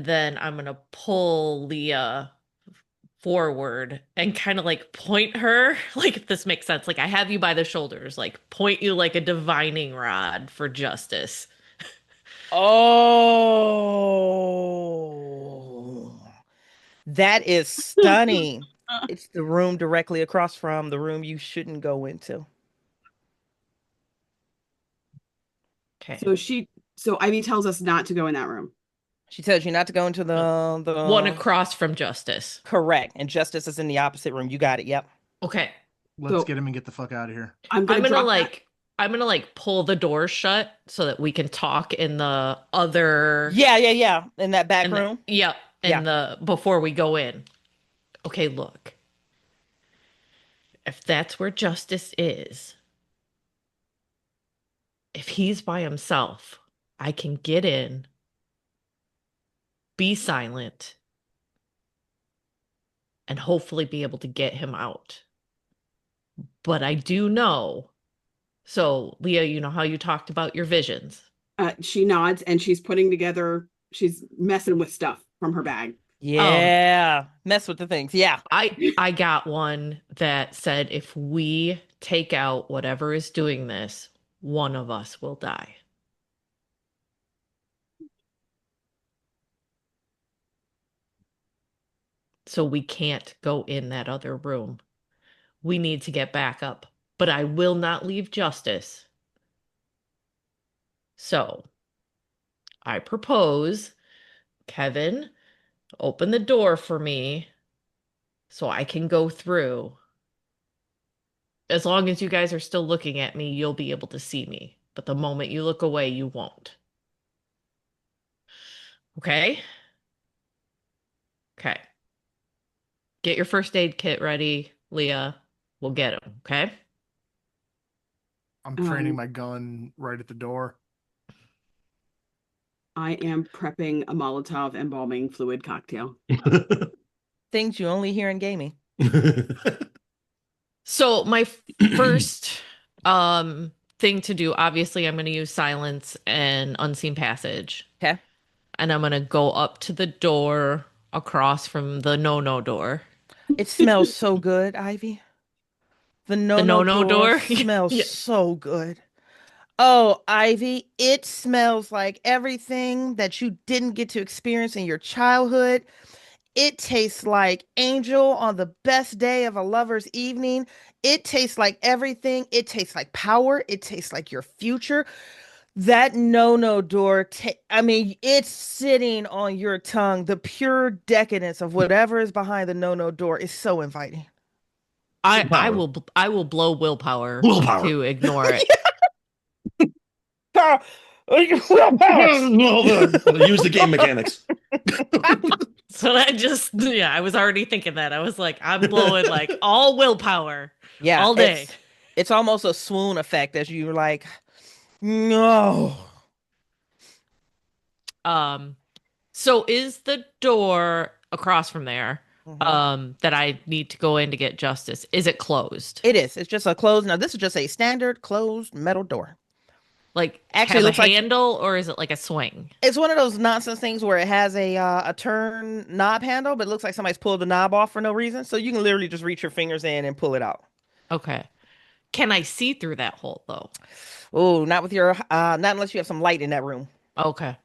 then I'm going to pull Leah forward and kind of like point her, like if this makes sense, like I have you by the shoulders, like point you like a divining rod for justice. Oh, that is stunning. It's the room directly across from the room you shouldn't go into. Okay. So Ivy tells us not to go in that room. She tells you not to go into the One across from justice. Correct. And justice is in the opposite room. You got it. Yep. Okay. Let's So- get him and get the fuck out of here. I'm gonna like pull the door shut so that we can talk in the other Yeah. In that back in room. yeah. The before we go in. Okay, look. If that's where justice is, if he's by himself, I can get in, be silent, and hopefully be able to get him out. But I do know. So, Leah, you know how you talked about your visions? She nods and she's messing with stuff from her bag. Yeah. Mess with the things. Yeah. I got one that said if we take out whatever is doing this, one of us will die. So we can't go in that other room. We need to get back up, but I will not leave justice. So I propose, Kevin, open the door for me so I can go through. As long as you guys are still looking at me, you'll be able to see me. But the moment you look away, you won't. Okay? Okay. Get your first aid kit ready, Leah. We'll get him, okay? I'm training my gun right at the door. I am prepping a Molotov embalming fluid cocktail. Things you only hear in gaming. So my first thing to do, obviously I'm going to use silence and unseen passage. Okay. And I'm going to go up to the door across from the no door. It smells so good, Ivy. The no-no door smells Yeah. so good. Oh, Ivy, it smells like everything that you didn't get to experience in your childhood. It tastes like angel on the best day of a lover's evening. It tastes like everything. It tastes like power. It tastes like your future. That no door, I mean, it's sitting on your tongue. The pure decadence of whatever is behind the no door is so inviting. I will blow willpower Willpower. to ignore it. Carl, Use the game mechanics. So I was already thinking that. I was like, I'm blowing like all willpower Yeah, all day. it's almost a swoon effect as you're like, no. So is the door across from there, that I need to go in to get justice, is it closed? It is. It's just a closed. Now, this is just a standard closed metal door. Like, Actually, it have a looks like handle or is it like a swing? it's one of those nonsense things where it has a turn knob handle, but it looks like somebody's pulled the knob off for no reason. So you can literally just reach your fingers in and pull it out. Okay. Can I see through that hole though? Oh, not with your not unless you have some light in that room. Okay.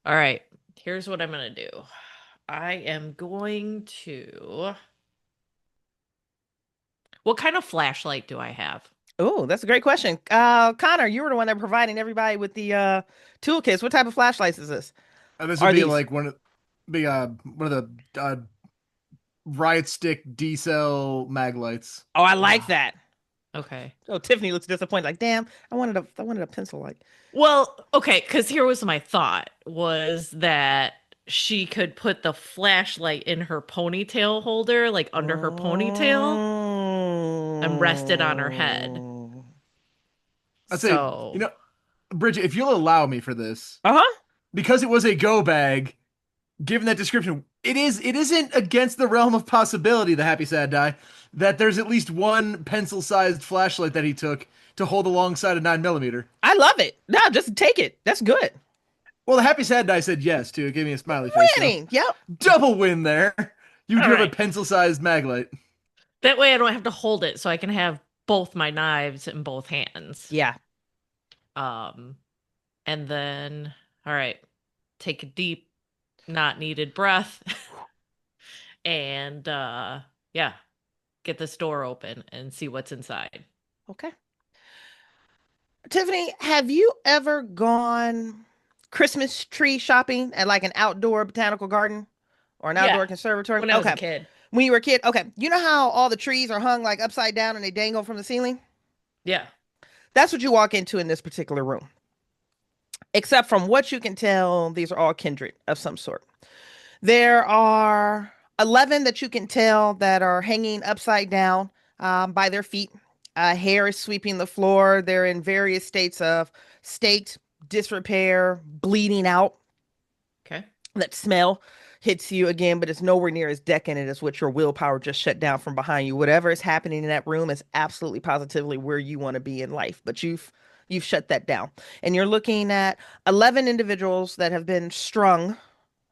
All right. Here's what I'm going to do. I am going to. What kind of flashlight do I have? Oh, that's a great question. Connor, you were the one that providing everybody with the toolkits. What type of flashlights is this? This Are would be these? like one of the riot stick D cell mag lights. Oh, I like that. Okay. Oh, Tiffany looks disappointed. Like, damn, I wanted a pencil light. Well, okay, because here was my thought was that she could put the flashlight in her ponytail holder, like under her ponytail, and rest it on her head. Mm. I'd say, So, Bridgett, if you'll allow me for this, Uh-huh. because it was a go bag, given that description, it isn't against the realm of possibility, the happy sad die, that there's at least one pencil-sized flashlight that he took to hold alongside a 9mm. I love it. No, just take it. That's good. Well, the happy sad die said yes too. It gave me a smiley face. So Winning. Yep. double win there. You do All have a right. pencil-sized mag light. that way I don't have to hold it, so I can have both my knives in both hands. Yeah. And then, all right, take a deep, not needed breath, and yeah, get this door open and see what's inside. Okay. Tiffany, have you ever gone Christmas tree shopping at like an outdoor botanical garden or an outdoor Yeah, conservatory? when I was a Okay. kid. When you were a kid, okay. You know how all the trees are hung like upside down and they dangle from the ceiling? Yeah. That's what you walk into in this particular room. Except from what you can tell, these are all kindred of some sort. There are 11 that you can tell that are hanging upside down by their feet. Hair is sweeping the floor. They're in various states of state, disrepair, bleeding out. Okay. That smell hits you again, but it's nowhere near as decadent as what your willpower just shut down from behind you. Whatever is happening in that room is absolutely positively where you want to be in life, but you've shut that down. And you're looking at 11 individuals that have been strung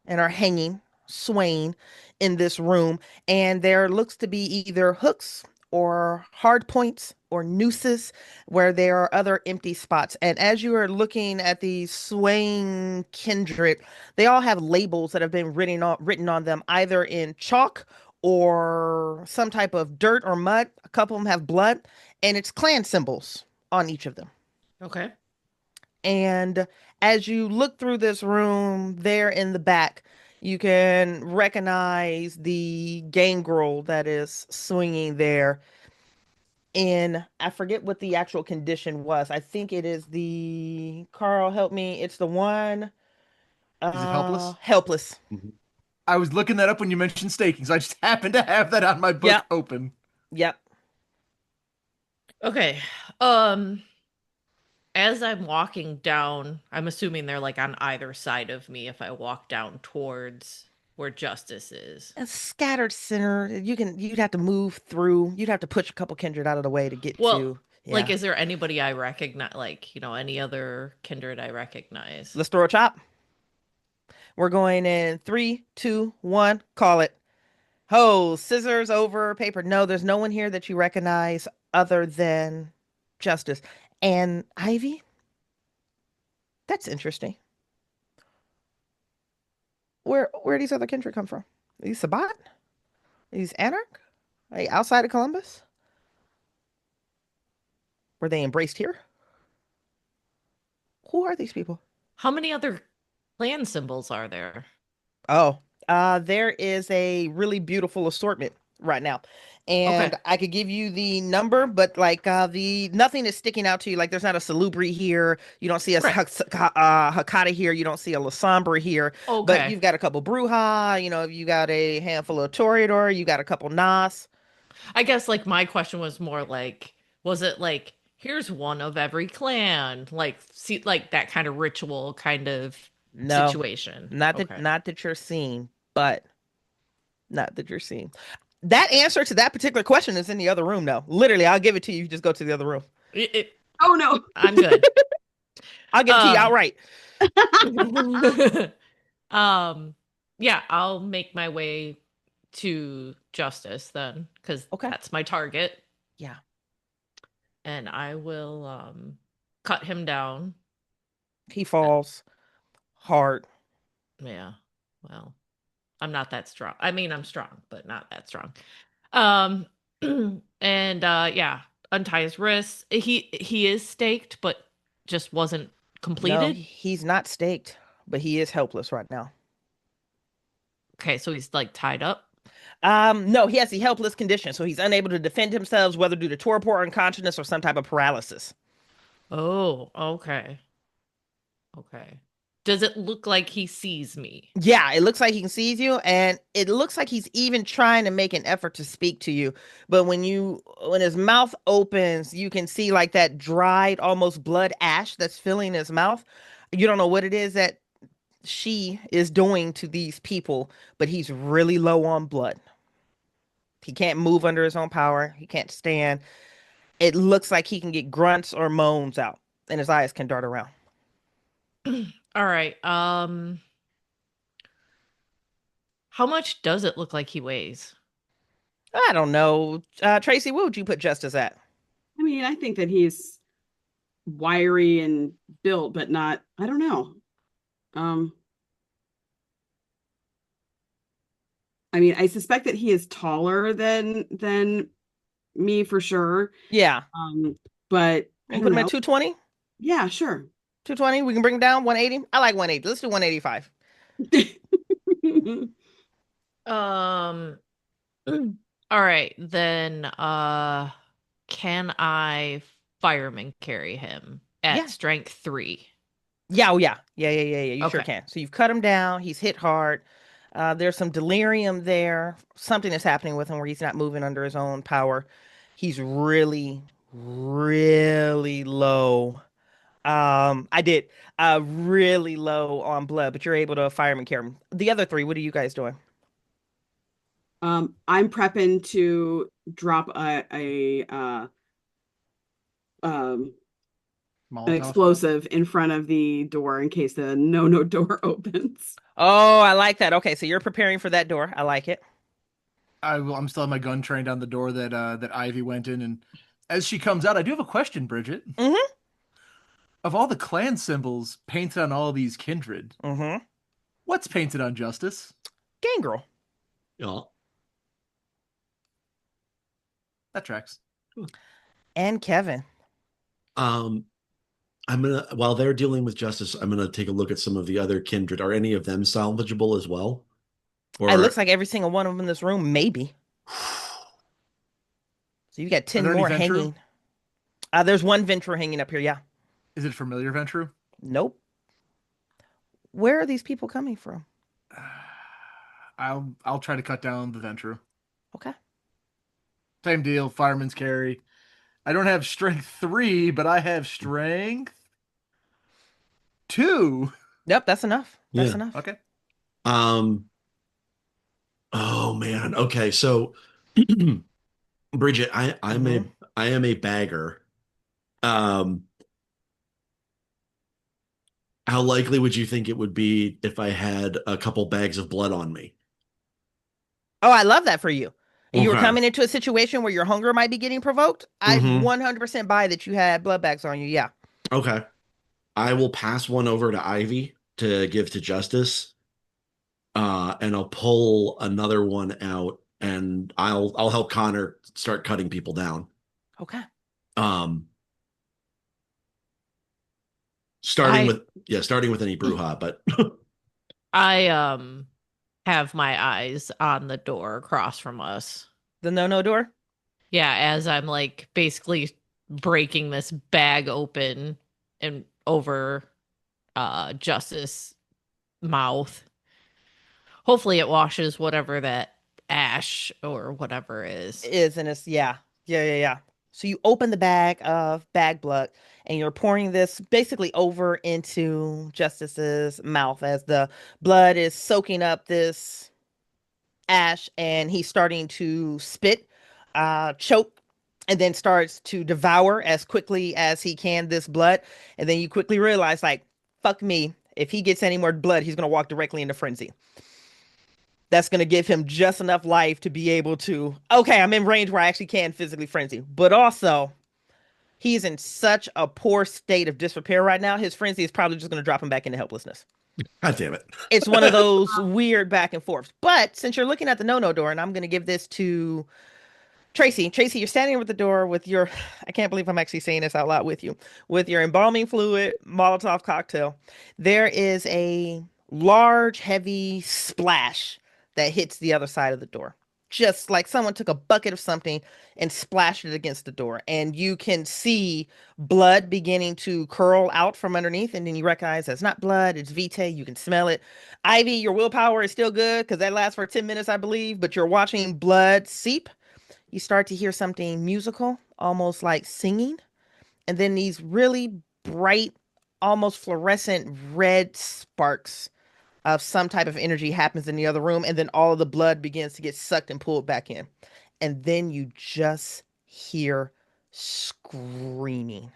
and are hanging, swaying in this room. And there looks to be either hooks or hard points or nooses where there are other empty spots. And as you are looking at these swaying kindred, they all have labels that have been written on them, either in chalk or some type of dirt or mud. A couple of them have blood, and it's clan symbols on each of them. Okay. And as you look through this room, there in the back, you can recognize the gangrel that is swinging there. In, I forget what the actual condition was. I think it is the, Carl, help me. It's the one, Is it helpless? helpless. I was looking that up when you mentioned staking, so I just happened to have that on my book Yep. open. Yep. Okay. As I'm walking down, I'm assuming they're like on either side of me if I walk down towards where justice is. A scattered center. You'd have to move through. You'd have to push a couple kindred out of the way to get Well, to. like, Yeah. is there anybody I recognize, like, any other kindred I recognize? Let's throw a chop. We're going in 3, 2, 1. Call it. Ho, scissors over paper. No, there's no one here that you recognize other than Justice. And Ivy? That's interesting. Where these other kindred come from? Are these Sabat? Are these Anarch? Are they outside of Columbus? Were they embraced here? Who are these people? How many other clan symbols are there? Oh, there is a really beautiful assortment right now. Okay. And I could give you the number, but like the nothing is sticking out to you. Like there's not a Salubri here. You don't see a Right. Hakata here. You don't see a Lasombra here. But Okay. you've got a couple Bruja. You got a handful of Toreador. You got a couple Nas. I guess like my question was more like, was it like, here's one of every clan, like see like that kind of ritual kind of No, situation? not that Okay. not that you're seeing, but not that you're seeing. That answer to that particular question is in the other room, though. Literally, I'll give it to you. You just go to the other room. Oh no. I'm good. I'll give it to you Um, outright. um, yeah, I'll make my way to Justice then, because Okay. that's my target, Yeah. and I will cut him down. He falls hard. Yeah. Well, I'm not that strong. I mean, I'm strong, but not that strong. Um, and yeah, untie his wrists. He is staked, but just wasn't No, completed. he's not staked, but he is helpless right now. Okay, so he's like tied up. No, he has the helpless condition, so he's unable to defend himself, whether due to torpor, unconsciousness, or some type of paralysis. Oh, okay. Okay. Does it look like he sees me? Yeah, it looks like he can see you, and it looks like he's even trying to make an effort to speak to you. But when his mouth opens, you can see like that dried, almost blood ash that's filling his mouth. You don't know what it is that she is doing to these people, but he's really low on blood. He can't move under his own power. He can't stand. It looks like he can get grunts or moans out, and his eyes can dart around. All right. How much does it look like he weighs? I don't know. Tracy, what would you put Justice at? I mean, I think that he's wiry and built, but not, I don't know. Um, I mean, I suspect that he is taller than me for sure. Yeah. But We I can put don't him at know. 220. Yeah, sure. 220. We can bring him down 180. I like 180. Let's do 185. Um, all right, then can I fireman carry him at Yeah. strength 3? Yeah. Oh, yeah. Yeah. You sure Okay. can. So you've cut him down. He's hit hard. There's some delirium there. Something is happening with him where he's not moving under his own power. He's really, really low. I did really low on blood, but you're able to fireman carry him. The other three, what are you guys doing? I'm prepping to drop um an Molotov. explosive in front of the door in case the no door opens. Oh, I like that. Okay, so you're preparing for that door. I like it. I'm still have my gun trained on the door that Ivy went in, and as she comes out, I do have a question, Bridget. Mm-hmm. Of all the clan symbols painted on all these kindred, Mm-hmm. what's painted on Justice? Gangrel Yeah. That tracks. and Kevin. Um, I'm gonna while they're dealing with justice, I'm gonna take a look at some of the other kindred. Are any of them salvageable as well? It looks Or like every single one of them in this room, maybe. So you got Are 10 there any more Ventru? hanging. There's one Venture hanging up here. Yeah. Is it familiar Ventru? Nope. Where are these people coming from? I'll try to cut down the Ventru. Okay. Same deal, fireman's carry. I don't have strength 3, but I have strength 2. Yep, that's enough. That's yeah. enough. Okay. Um, oh man. Okay, so Bridget, Mm-hmm. I am a bagger. Um, how likely would you think it would be if I had a couple bags of blood on me? Oh, I love that for you. And you were Okay. coming into a situation where your hunger might be getting provoked. I Mm-hmm. 100% buy that you had blood bags on you. Yeah. Okay. I will pass one over to Ivy to give to Justice. And I'll pull another one out and I'll help Connor start cutting people down. Okay. Um, I starting with any Bruja, but I have my eyes on the door across from us. The no door? Yeah, as I'm like basically breaking this bag open and over Justice mouth. Hopefully it washes whatever that ash or whatever is. Is and it's yeah. So you open the bag of bag blood and you're pouring this basically over into Justice's mouth as the blood is soaking up this ash and he's starting to spit, choke, and then starts to devour as quickly as he can this blood. And then you quickly realize, like, fuck me. If he gets any more blood, he's going to walk directly into frenzy. That's going to give him just enough life to be able to, okay, I'm in range where I actually can physically frenzy. But also, he's in such a poor state of disrepair right now. His frenzy is probably just going to drop him back into helplessness. God damn it. It's one of those weird back and forths. But since you're looking at the no door, and I'm going to give this to Tracey. Tracey, you're standing with the door with your, I can't believe I'm actually saying this out loud with you, with your embalming fluid Molotov cocktail. There is a large, heavy splash that hits the other side of the door. Just like someone took a bucket of something and splashed it against the door. And you can see blood beginning to curl out from underneath. And then you recognize that's not blood, it's vitae. You can smell it. Ivy, your willpower is still good because that lasts for 10 minutes, I believe. But you're watching blood seep. You start to hear something musical, almost like singing. And then these really bright, almost fluorescent red sparks of some type of energy happens in the other room. And then all of the blood begins to get sucked and pulled back in. And then you just hear screaming.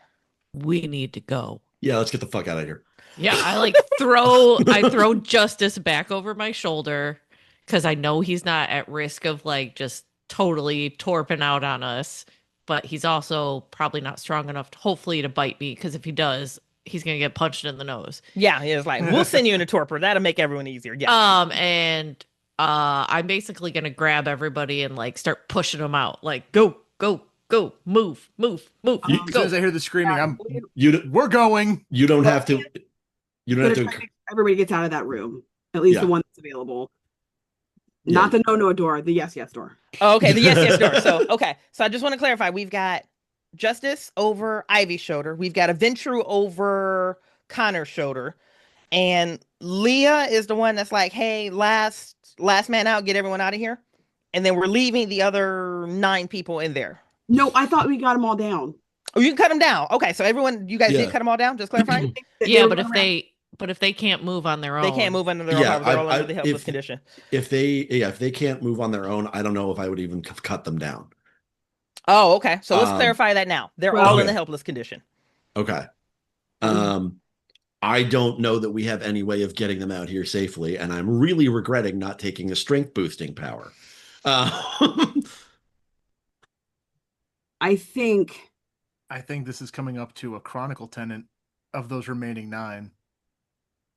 We need to go. Yeah, let's get the fuck out of here. Yeah, I throw Justice back over my shoulder because I know he's not at risk of like just totally torping out on us, but he's also probably not strong enough hopefully to bite me because if he does, he's gonna get punched in the nose. Yeah, it's like we'll send you in a torpor. That'll make everyone easier. Yeah. And I'm basically gonna grab everybody and like start pushing them out. Like go, go, go, move, move, move. As soon Go. as I hear the screaming, You we're going. you don't have to. You don't have to. Everybody gets out of that room. At least the Yeah. one that's available. Yeah. Not the no door, the yes door. Oh, okay, the yes door. So okay, so I just want to clarify. We've got Justice over Ivy's shoulder. We've got Aventru over Connor's shoulder, and Leah is the one that's like, "Hey, last man out, get everyone out of here," and then we're leaving the other 9 people in there. No, I thought we got them all down. Oh, you can cut them down. Okay, so everyone, you guys Yeah. did cut them all down. Just clarifying. Yeah, but if they can't move on their own, They can't move under their Yeah, own power. They're all I- under the helpless if- condition. If they can't move on their own, I don't know if I would even cut them down. Oh, okay. So let's Um, clarify that now. They're well- all in Okay. the helpless condition. Okay. I don't know that we have any way of getting them out here safely, and I'm really regretting not taking a strength boosting power. I think I think this is coming up to a chronicle tenant of those remaining 9.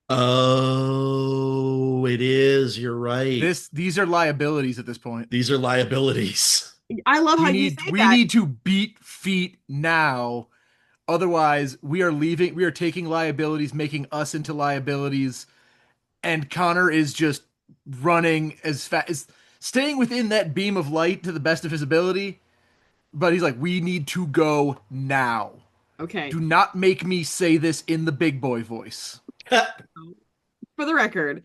Oh, it is. You're right. These are liabilities at this point. These are liabilities. I love how We you need say we that. need to beat feet now. Otherwise, we are leaving. We are taking liabilities, making us into liabilities, and Connor is just running as fast as staying within that beam of light to the best of his ability. But he's like, we need to go now. Okay. Do not make me say this in the big boy voice. For the record,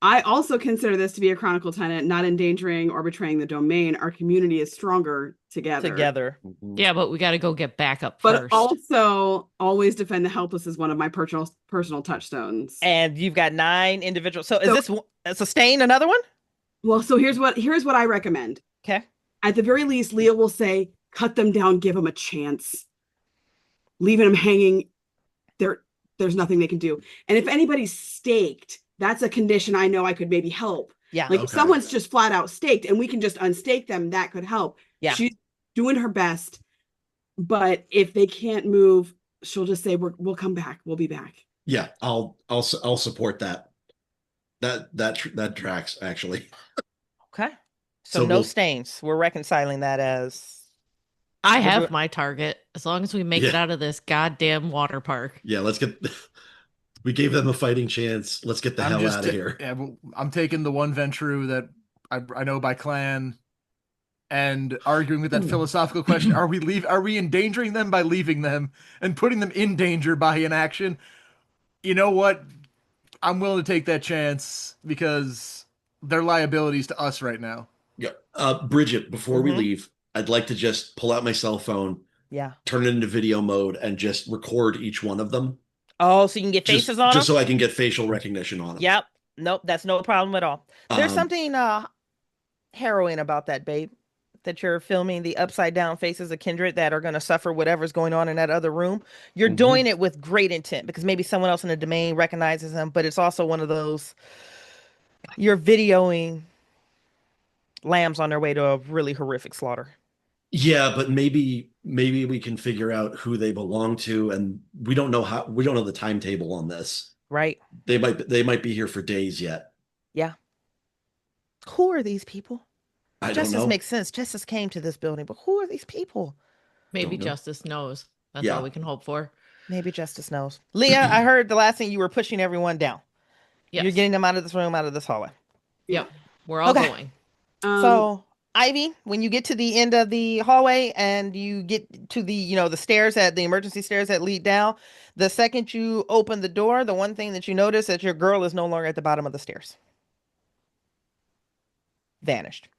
I also consider this to be a chronicle tenant, not endangering or betraying the domain. Our community is stronger together. Together. yeah, but we got to go get back up But first. also, always defend the helpless is one of my personal touchstones. And you've got 9 individuals. So is So- this sustain another one? Well, so here's what I recommend. Okay. At the very least, Leah will say, cut them down, give them a chance. Leaving them hanging, there's nothing they can do. And if anybody's staked, that's a condition I know I could maybe help. Yeah. Like if Okay. someone's just flat out staked and we can just unstake them, that could help. Yeah. She's doing her best. But if they can't move, she'll just say, we'll come back. We'll be back. Yeah, I'll support that. That tracks actually. Okay. So, So no we'll- stains. We're reconciling that as I We're have doing- my target. As long as we make it Yeah. out of this goddamn water park. Yeah, let's get. We gave them a fighting chance. Let's get the I'm hell just out of here. Yeah, well, I'm taking the one Ventru that I know by clan. and arguing with that philosophical question: Are we endangering them by leaving them and putting them in danger by inaction? You know what? I'm willing to take that chance because they're liabilities to us right now. Yeah. Bridgett, before we Mm-hmm. leave, I'd like to just pull out my cell phone, Yeah. turn it into video mode, and just record each one of them. Oh, so you can get Just faces on just them? so I can get facial recognition on them. Yep. Nope, that's no problem at all. There's Um, something harrowing about that, babe. That you're filming the upside down faces of kindred that are going to suffer whatever's going on in that other room. You're doing it with great intent because maybe someone else in the domain recognizes them, but it's also one of those you're videoing lambs on their way to a really horrific slaughter, yeah, but maybe we can figure out who they belong to, and we don't know the timetable on this. right? They might be here for days yet. Yeah. Who are these people? I don't Justice know. makes sense. Justice came to this building, but who are these people? Maybe Don't know. Justice knows. That's Yeah. all we can hope for. Maybe Justice knows. Leah, I heard the last thing you were pushing everyone down. You're Yes. getting them out of this room, out of this hallway. Yep. We're all Okay. going. So, Ivy, when you get to the end of the hallway and you get to the stairs the emergency stairs that lead down, the second you open the door, the one thing that you notice is your girl is no longer at the bottom of the stairs. Vanished.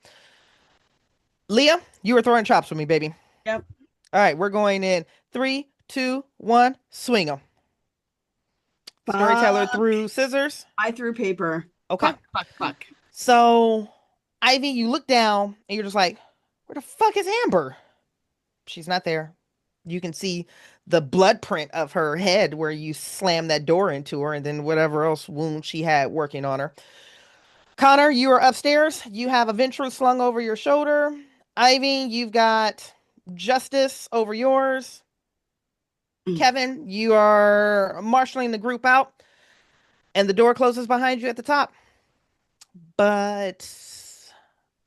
Leah, you were throwing chops with me, baby. Yep. All right, we're going in 3, 2, 1, swing them. Storyteller Fuck. threw scissors. I threw paper. Okay. Fuck. So, Ivy, you look down and you're just like, where the fuck is Amber? She's not there. You can see the blood print of her head where you slammed that door into her and then whatever else wound she had working on her. Connor, you are upstairs. You have a Ventrue slung over your shoulder. Ivy, you've got Justice over yours. Kevin, you are marshaling the group out and the door closes behind you at the top. But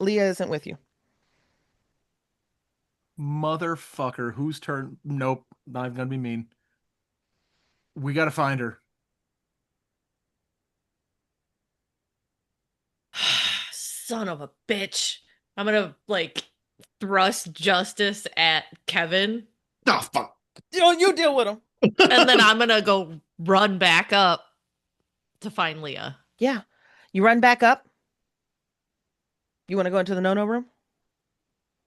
Leah isn't with you. Motherfucker, whose turn? Nope, not even gonna be mean. We gotta find her. Son of a bitch. I'm gonna thrust Justice at Kevin. Oh, fuck. You deal with him. And then I'm gonna go run back up to find Leah. Yeah. You run back up. You want to go into the no-no room?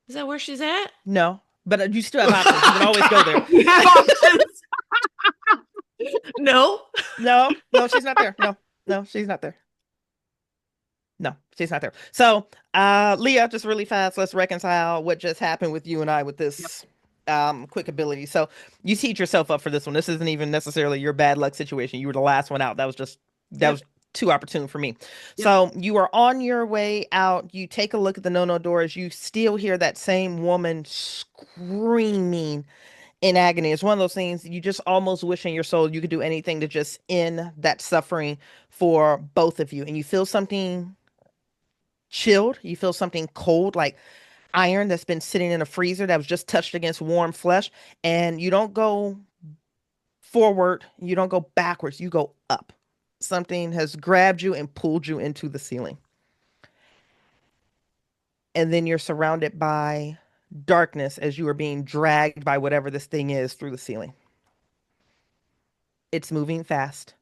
Is that where she's at? No. But you still have options. You can always go there. You have options. No. No, she's not there. No, she's not there. No, she's not there. So, Leah, just really fast, let's reconcile what just happened with you and I with this quick ability. So you teach yourself up for this one. This isn't even necessarily your bad luck situation. You were the last one out. That was too opportune for me. Yep. So you are on your way out. You take a look at the no-no doors. You still hear that same woman screaming in agony. It's one of those things you just almost wish in your soul you could do anything to just end that suffering for both of you. And you feel something chilled. You feel something cold, like iron that's been sitting in a freezer that was just touched against warm flesh. And you don't go forward. You don't go backwards. You go up. Something has grabbed you and pulled you into the ceiling. And then you're surrounded by darkness as you are being dragged by whatever this thing is through the ceiling. It's moving fast.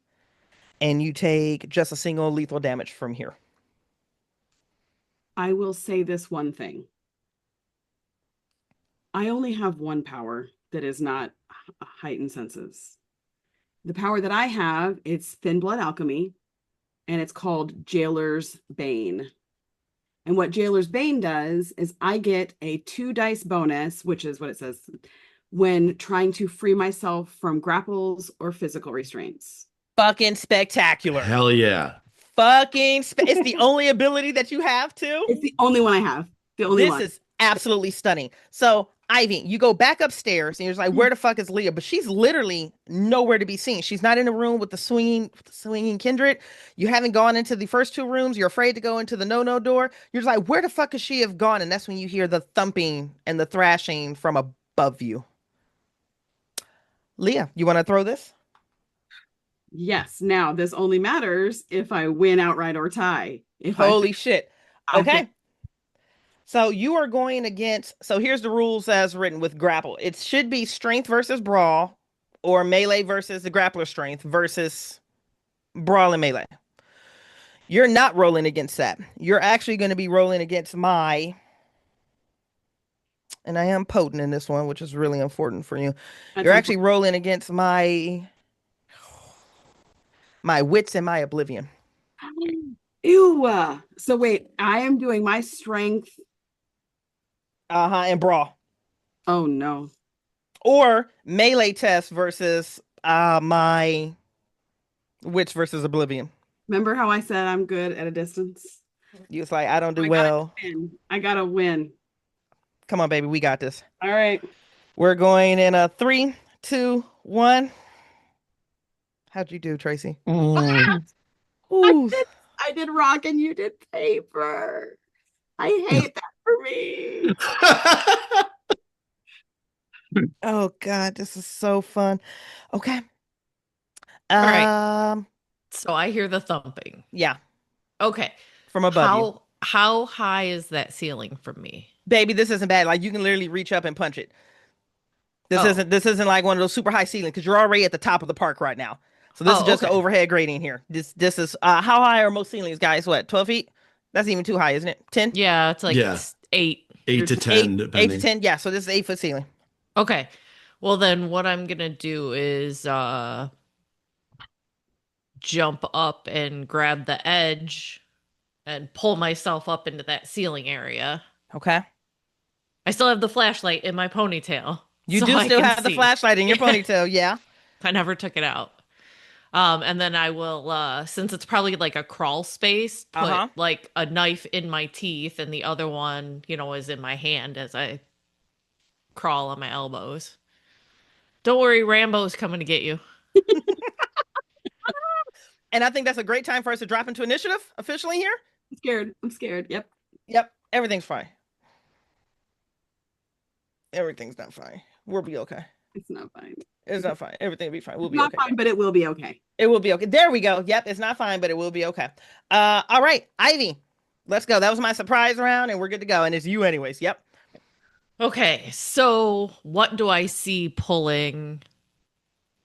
And you take just a single lethal damage from here. I will say this one thing. I only have one power that is not heightened senses. The power that I have, it's thin blood alchemy, and it's called Jailer's Bane. And what Jailer's Bane does is I get a 2 dice bonus, which is what it says, when trying to free myself from grapples or physical restraints. Fucking spectacular. Hell yeah. It's the only ability that you have too. It's the only one I have. The only one. This is absolutely stunning. So, Ivy, you go back upstairs and you're just like, where the fuck is Leah? But she's literally nowhere to be seen. She's not in the room with the swinging kindred. You haven't gone into the first 2 rooms. You're afraid to go into the no-no door. You're just like, where the fuck could she have gone? And that's when you hear the thumping and the thrashing from above you. Leah, you want to throw this? Yes. Now, this only matters if I win outright or tie. Holy shit. Okay. So you are going against. So here's the rules as written with grapple. It should be strength versus brawl, or melee versus the grappler strength versus brawl and melee. You're not rolling against that. You're actually going to be rolling against my. And I am potent in this one, which is really important for you. That's You're actually rolling against my wits and my oblivion. Ew. So wait, I am doing my strength. And brawl. Oh no. Or melee test versus my wits versus oblivion. Remember how I said I'm good at a distance? You was like, I don't do I well. I gotta win. Come on, baby, we got this. All right. We're going in a 3, 2, 1. How'd you do, Tracy? Mm. Ooh. I did rock and you did paper. I hate that for me. Oh God, this is so fun. Okay. All right. So I hear the thumping. Yeah, Okay. from above you. How high is that ceiling from me? Baby, this isn't bad. Like you can literally reach up and punch it. Oh. This isn't like one of those super high ceilings because you're already at the top of the park right now. So this is just the okay. overhead grading here. This is how high are most ceilings, guys? What, 12 feet? That's even too high, isn't it? 10? Yeah, it's like Yeah. 8. 8 to 10, 8 to depending. 10. Yeah, so this is 8-foot ceiling. Okay. Well, then what I'm gonna do is jump up and grab the edge and pull myself up into that ceiling area. Okay. I still have the flashlight in my ponytail. You so do I still can have the see. flashlight in your ponytail, yeah. I never took it out. And then I will, since it's probably like a crawl space, put like a knife in my teeth and the other one, is in my hand as I crawl on my elbows. Don't worry, Rambo's coming to get you. And I think that's a great time for us to drop into initiative officially here. I'm scared. Yep. Yep. Everything's fine. Everything's not fine. We'll be okay. It's not fine. It's not fine. Everything will be fine. We'll It's be not okay. fine, but it will be okay. It will be okay. There we go. Yep. It's not fine, but it will be okay. All right, Ivy. Let's go. That was my surprise round, and we're good to go. And it's you anyways. Yep. Okay, so what do I see pulling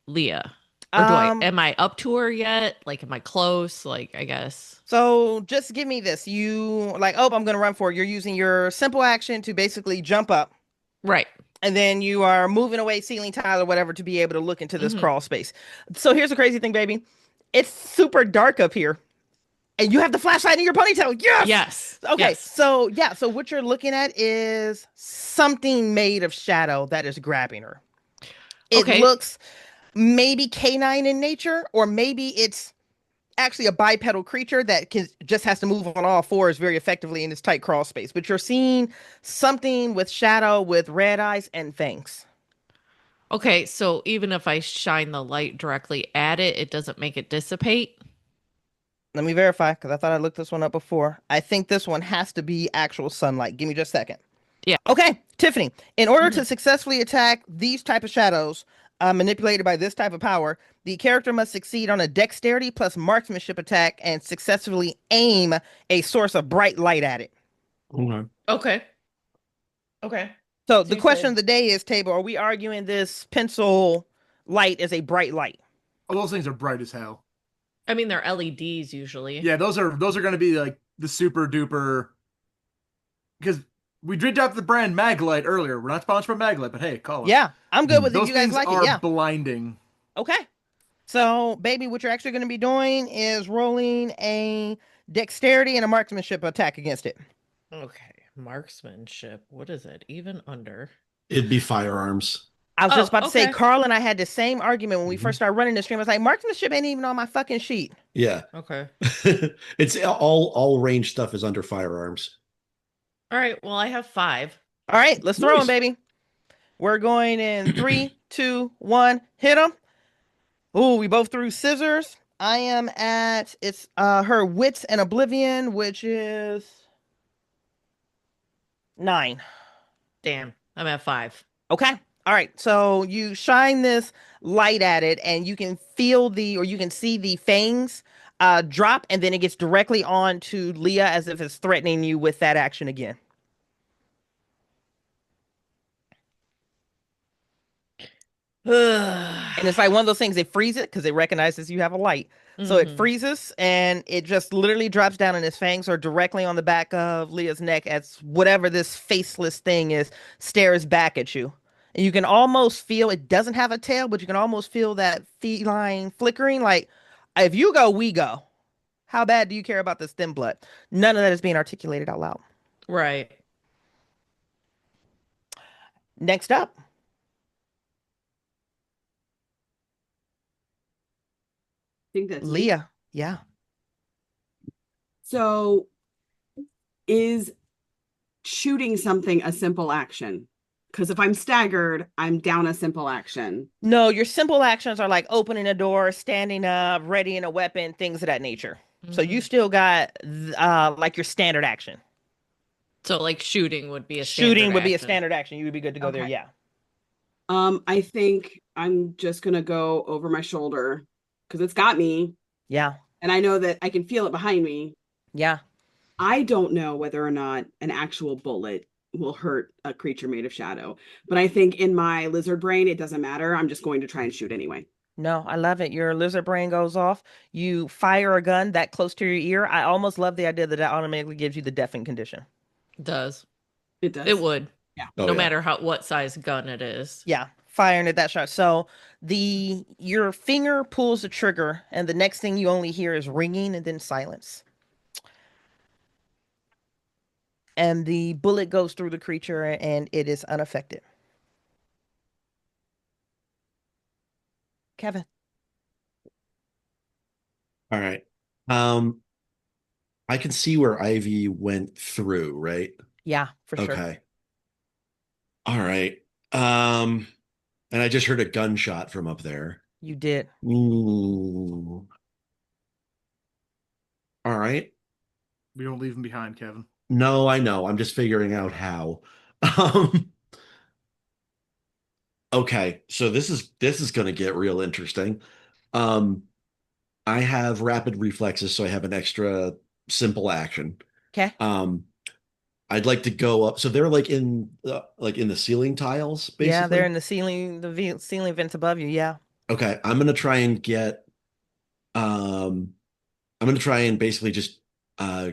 Leah? Or am I up to her yet? Like, am I close? Like, I guess. So just give me this. You like, I'm gonna run for it. You're using your simple action to basically jump up. Right. And then you are moving away ceiling tile or whatever to be able to look into this crawl space. So here's the crazy thing, baby. It's super dark up here. And you have the flashlight in your ponytail. Yes. Yes. Okay. Yes. So yeah. So what you're looking at is something made of shadow that is grabbing her. It looks maybe canine in nature, or maybe it's actually a bipedal creature that just has to move on all fours very effectively in this tight crawl space. But you're seeing something with shadow, with red eyes and fangs. Okay, so even if I shine the light directly at it, it doesn't make it dissipate? Let me verify, because I thought I looked this one up before. I think this one has to be actual sunlight. Give me just a second. Yeah. Okay, Tiffany. In order to successfully attack these type of shadows manipulated by this type of power, the character must succeed on a dexterity plus marksmanship attack and successfully aim a source of bright light at it. Okay. So the question of the day is, Table, are we arguing this pencil light is a bright light? Oh, those things are bright as hell. I mean, they're LEDs usually. Yeah, those are going to be like the super duper. Because we did drop the brand Maglite earlier. We're not sponsored by Maglite, but hey, call us. Yeah, I'm good with it. Those You guys things like are it? Yeah. blinding. Okay. So, baby, what you're actually going to be doing is rolling a dexterity and a marksmanship attack against it. Okay. Marksmanship. What is it? Even under? It'd be firearms. I was just about to say, Carl and I had the same argument when we first started running the stream. I was like, marksmanship ain't even on my fucking sheet. Yeah. Okay. It's all range stuff is under firearms. All right. Well, I have 5. All right, let's throw them, baby. We're going in 3, 2, 1. Hit them. Ooh, we both threw scissors. I am at her wits and oblivion, which is 9. Damn. I'm at 5. Okay. All right. So you shine this light at it, and you can you can see the fangs drop, and then it gets directly onto Leah as if it's threatening you with that action again. And it's like one of those things, it freezes it because it recognizes you have a light. So it Hmm. freezes and it just literally drops down, and his fangs are directly on the back of Leah's neck as whatever this faceless thing is stares back at you. And you can almost feel it doesn't have a tail, but you can almost feel that feline flickering. Like, if you go, we go. How bad do you care about this thin blood? None of that is being articulated out loud. Right. Next up, think that's me. Leah. Yeah. So is shooting something a simple action? Because if I'm staggered, I'm down a simple action. No, your simple actions are like opening a door, standing up, readying a weapon, things of that nature. So you Hmm. still got like your standard action. So like shooting would be a standard Shooting would be a action. standard action. You would be good to go there. Okay. Yeah. I think I'm just gonna go over my shoulder because it's got me, Yeah. and I know that I can feel it behind me. Yeah. I don't know whether or not an actual bullet will hurt a creature made of shadow, but I think in my lizard brain, it doesn't matter. I'm just going to try and shoot anyway. No, I love it. Your lizard brain goes off. You fire a gun that close to your ear. I almost love the idea that that automatically gives you the deafened condition. It does. It It does. would. Yeah. Oh No yeah. matter what size gun it is. Yeah, firing at that shot. So your finger pulls the trigger, and the next thing you only hear is ringing and then silence. And the bullet goes through the creature and it is unaffected. Kevin. All right. I can see where Ivy went through, right? Yeah, for sure. Okay. All right. Um, and I just heard a gunshot from up there. You did. Ooh. All right. We don't leave him behind, Kevin. No, I know. I'm just figuring out how. Um, okay, so this is going to get real interesting. Um, I have rapid reflexes, so I have an extra simple action. Okay. Um, I'd like to go up. So they're like in the ceiling tiles, Yeah, they're basically. in the ceiling, ceiling vents above you. Yeah. Okay, I'm gonna try and get I'm gonna try and basically just uh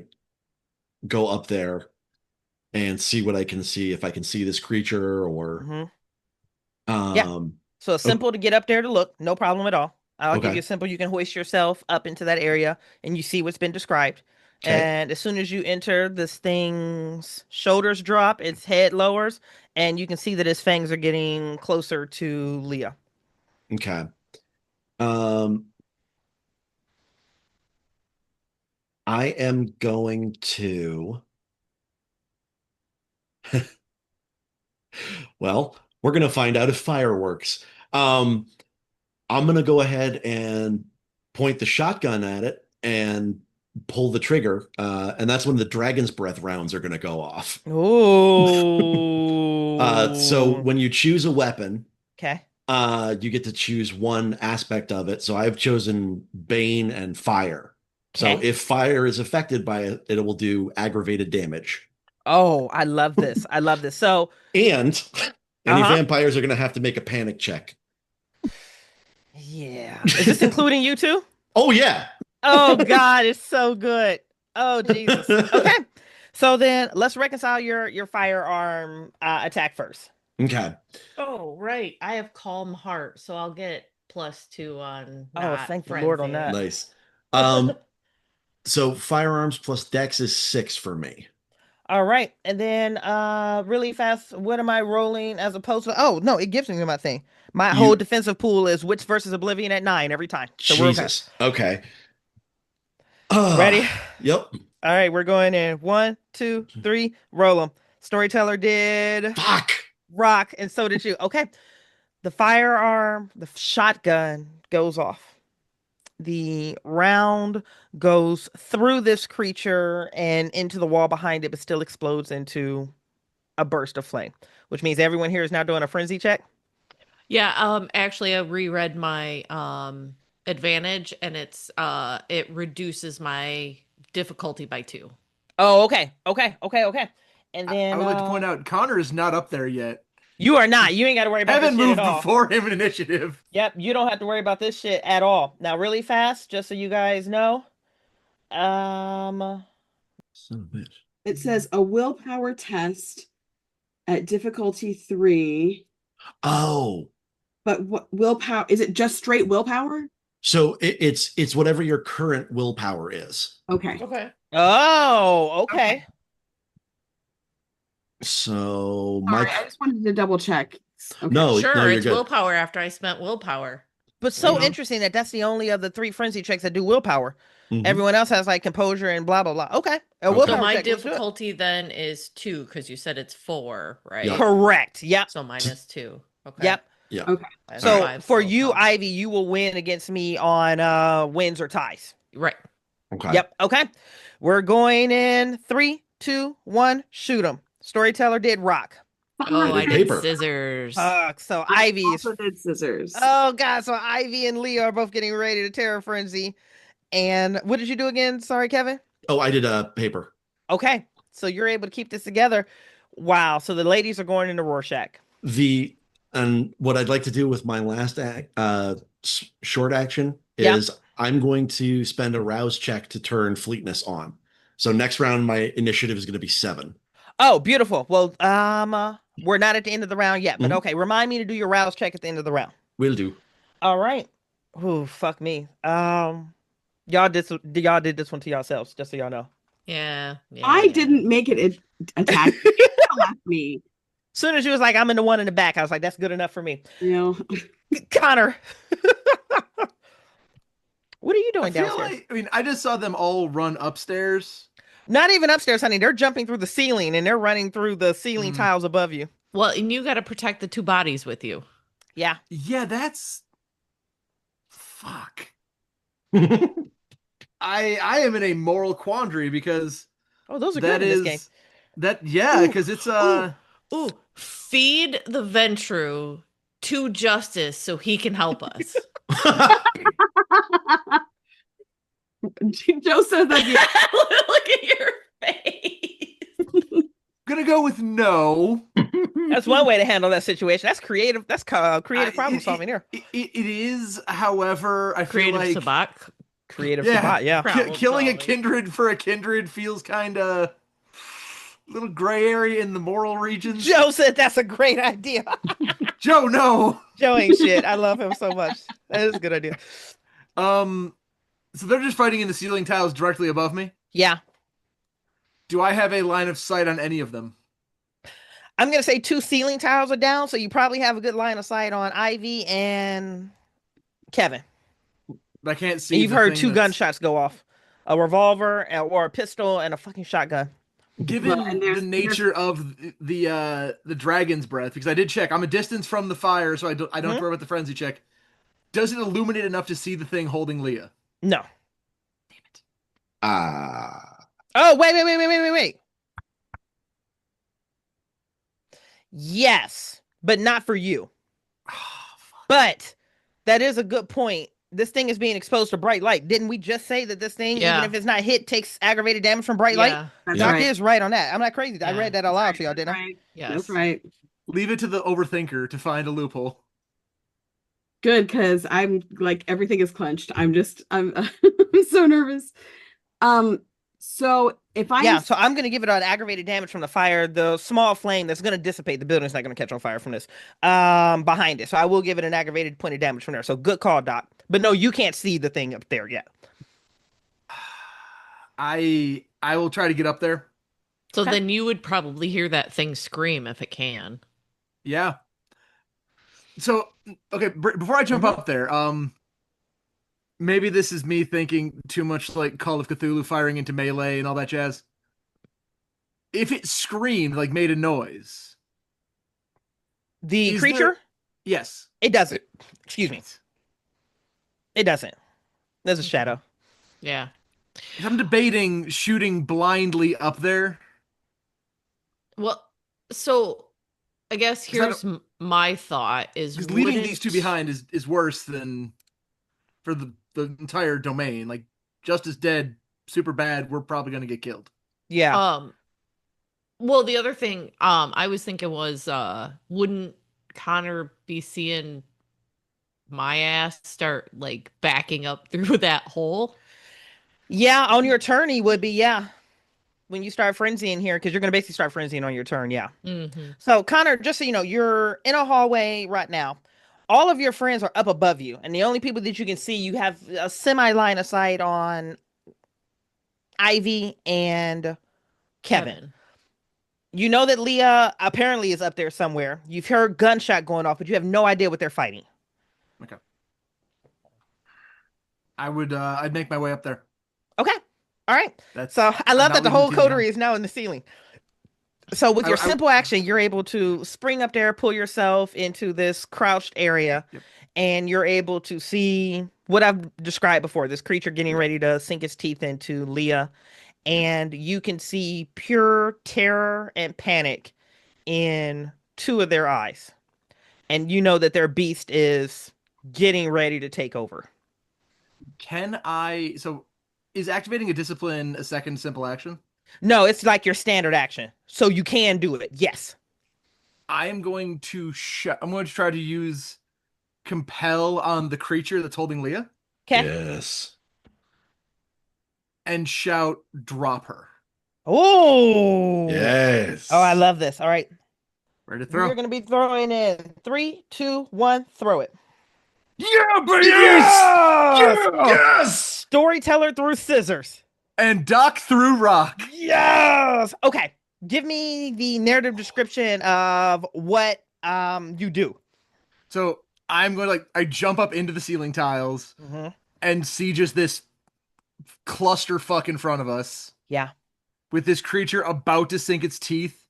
go up there and see what I can see, if I can see this creature or Hmm. Yeah. um So it's oh, simple to get up there to look. No problem at all. I'll give you a okay. simple. You can hoist yourself up into that area and you see what's been described. Okay. And as soon as you enter, this thing's shoulders drop, its head lowers, and you can see that his fangs are getting closer to Leah. Okay. Um I am going to, well, we're gonna find out if fire works. I'm gonna go ahead and point the shotgun at it and pull the trigger, and that's when the dragon's breath rounds are gonna go off. So Oh. when you choose a weapon, Okay. you get to choose one aspect of it. So I've chosen Bane and Fire. So Okay. if fire is affected by it, it will do aggravated damage. Oh, I love this. I love this. So, And any uh-huh. vampires are going to have to make a panic check. Yeah. Is this including you too? Oh, yeah. Oh God, it's so good. Oh Jesus. Okay. So then let's reconcile your firearm attack first. Okay. Oh, right. I have calm heart, so I'll get +2 on Oh, not thank the Lord on frenzy. that. Nice. Um, so firearms plus dex is 6 for me. All right. And then really fast, what am I rolling as opposed to oh no, it gives me my thing. My whole You, defensive pool is wits versus oblivion at 9 every time. So we're okay. Jesus. Okay. Ready? Yep. All right, we're going in. One, two, three, roll them. Storyteller did Fuck. rock, and so did you. Okay. The firearm, the shotgun goes off. The round goes through this creature and into the wall behind it, but still explodes into a burst of flame, which means everyone here is now doing a frenzy check. Yeah, actually I reread my advantage and it reduces my difficulty by 2. Oh, okay. Okay. Okay. Okay. And I then would like to point out Connor is not up there yet. You are not. You ain't got to worry about Evan this shit moved at all. before him in initiative. Yep, you don't have to worry about this shit at all. Now, really fast, just so you guys know. Son of a bitch. It says a willpower test at difficulty 3. Oh, But what willpower? Is it just straight willpower? so it's whatever your current willpower is. Okay. Okay. Oh, okay. So Sorry, my I just wanted to double check. Okay. no, Sure, no, you're it's good. willpower after I spent willpower. But so Yeah. interesting that that's the only of the 3 frenzy checks that do willpower. Mhm. Everyone else has like composure and blah blah blah. Okay, a Okay. willpower So my check. Let's do it. difficulty then is 2 because you said it's 4, right? Yeah. Correct. Yep. So minus 2. Okay. Yep. Yeah. Okay. I have So 5 for you, willpower. Ivy, you will win against me on wins or ties. Right. Okay. Yep. Okay. We're going in 3, 2, 1. Shoot 'em. Storyteller did rock. Oh, I did did paper. scissors. So I Ivy is. also did scissors. Oh god. So Ivy and Leo are both getting ready to terror frenzy. And what did you do again? Sorry, Kevin. Oh, I did a paper. Okay. So you're able to keep this together. Wow. So the ladies are going into Rorschach. And what I'd like to do with my last short action Yeah. is I'm going to spend a rouse check to turn fleetness on. So next round, my initiative is going to be 7. Oh, beautiful. Well, we're not at the end of the round yet, but Mhm. okay. Remind me to do your rouse check at the end of the round. Will do. All right. Ooh, fuck me. Y'all did this one to yourselves, just so y'all know. Yeah. I didn't make it attack. It left me. As soon as she was like, I'm in the one in the back, I was like, that's good enough for me. You know. Connor. What are you I doing feel downstairs? like, I mean, I just saw them all run upstairs. Not even upstairs, honey. They're jumping through the ceiling and they're running through the ceiling tiles above you. Well, and you got to protect the 2 bodies with you. Yeah. Yeah, that's fuck. I am in a moral quandary because Oh, those are that good in is this game. that yeah, because it's Ooh, feed the Ventru to Justice so he can help us. Joe says that. Look at your face. gonna go with no. That's one way to handle that situation. That's creative. That's creative problem solving here. It is, however, I feel Creative like Sabak. Creative yeah, Sabat, yeah. Problem killing a solving. kindred for a kindred feels kind of little gray area in the moral regions. Joe said that's a great idea. Joe, no. Joe ain't shit. I love him so much. That is a good idea. So they're just fighting in the ceiling tiles directly above me. Yeah. Do I have a line of sight on any of them? I'm going to say 2 ceiling tiles are down, so you probably have a good line of sight on Ivy and Kevin. I can't see. And you've the heard thing 2 that's- gunshots go off. A revolver or a pistol and a fucking shotgun. Given Well, and there's- the nature of the dragon's breath, because I did check, I'm a distance from the fire, so I don't have to worry about the frenzy check. Does it illuminate enough to see the thing holding Leah? No. Ah. Oh, wait. Yes, but not for you. But that is a good point. This thing is being exposed to bright light. Didn't we just say that this thing, Yeah. even if it's not hit, takes aggravated damage from bright light? Yeah. That's Yeah. Doc right. is right on that. I'm not crazy. I Yeah. read that aloud to y'all, didn't I? Right. Yes. That's right. Leave it to the overthinker to find a loophole. Good, because I'm like everything is clenched. I'm I'm so nervous. So if I Yeah, so I'm going to give it an aggravated damage from the fire. The small flame that's going to dissipate. The building's not going to catch on fire from this. Behind it. So I will give it an aggravated point of damage from there. So good call, Doc. But no, you can't see the thing up there yet. I will try to get up there. So Okay. then you would probably hear that thing scream if it can. Yeah. So okay, before I jump up there, maybe this is me thinking too much like Call of Cthulhu, firing into melee and all that jazz. If it screamed, like made a noise, The Is creature, there- yes, it doesn't. Excuse me. It doesn't. There's a shadow. Yeah. I'm debating shooting blindly up there. Well, so I guess 'Cause I here's my thought is Because leaving wouldn't- these two behind is worse than for the entire domain. Like Justice dead, super bad. We're probably gonna get killed. Yeah. Well, the other thing I was thinking was wouldn't Connor be seeing my ass start like backing up through that hole? Yeah, on your turn, he would be. Yeah, when you start frenzying here, because you're going to basically start frenzying on your turn. Yeah. Mm-hmm. So, Connor, just so you know, you're in a hallway right now. All of your friends are up above you, and the only people that you can see, you have a semi line of sight on Ivy and Kevin. You know that Leah apparently is up there somewhere. You've heard gunshot going off, but you have no idea what they're fighting. Okay. I'd make my way up there. Okay. All right. That's So I I'm love not that the leaving whole team coterie behind. is now in the ceiling. So with your simple action, you're able to spring up there, pull yourself into this crouched area, Yep. and you're able to see what I've described before, this creature getting Yep. ready to sink its teeth into Leah. And you can see pure terror and panic in two of their eyes. And you know that their beast is getting ready to take over. So is activating a discipline a second simple action? No, it's like your standard action. So you can do it. Yes. I'm going to try to use compel on the creature that's holding Leah Okay. Yes. and shout drop her. Oh. Yes. Oh, I love this. All right. Ready to We're throw? going to be throwing in 3, 2, 1, throw it. Yeah, buddy! Yes! Yes. Storyteller through scissors. And Doc through rock. Yes. Okay. Give me the narrative description of what you do. So I'm going to I jump up into the ceiling tiles Mm-hmm. and see just this clusterfuck in front of us Yeah. with this creature about to sink its teeth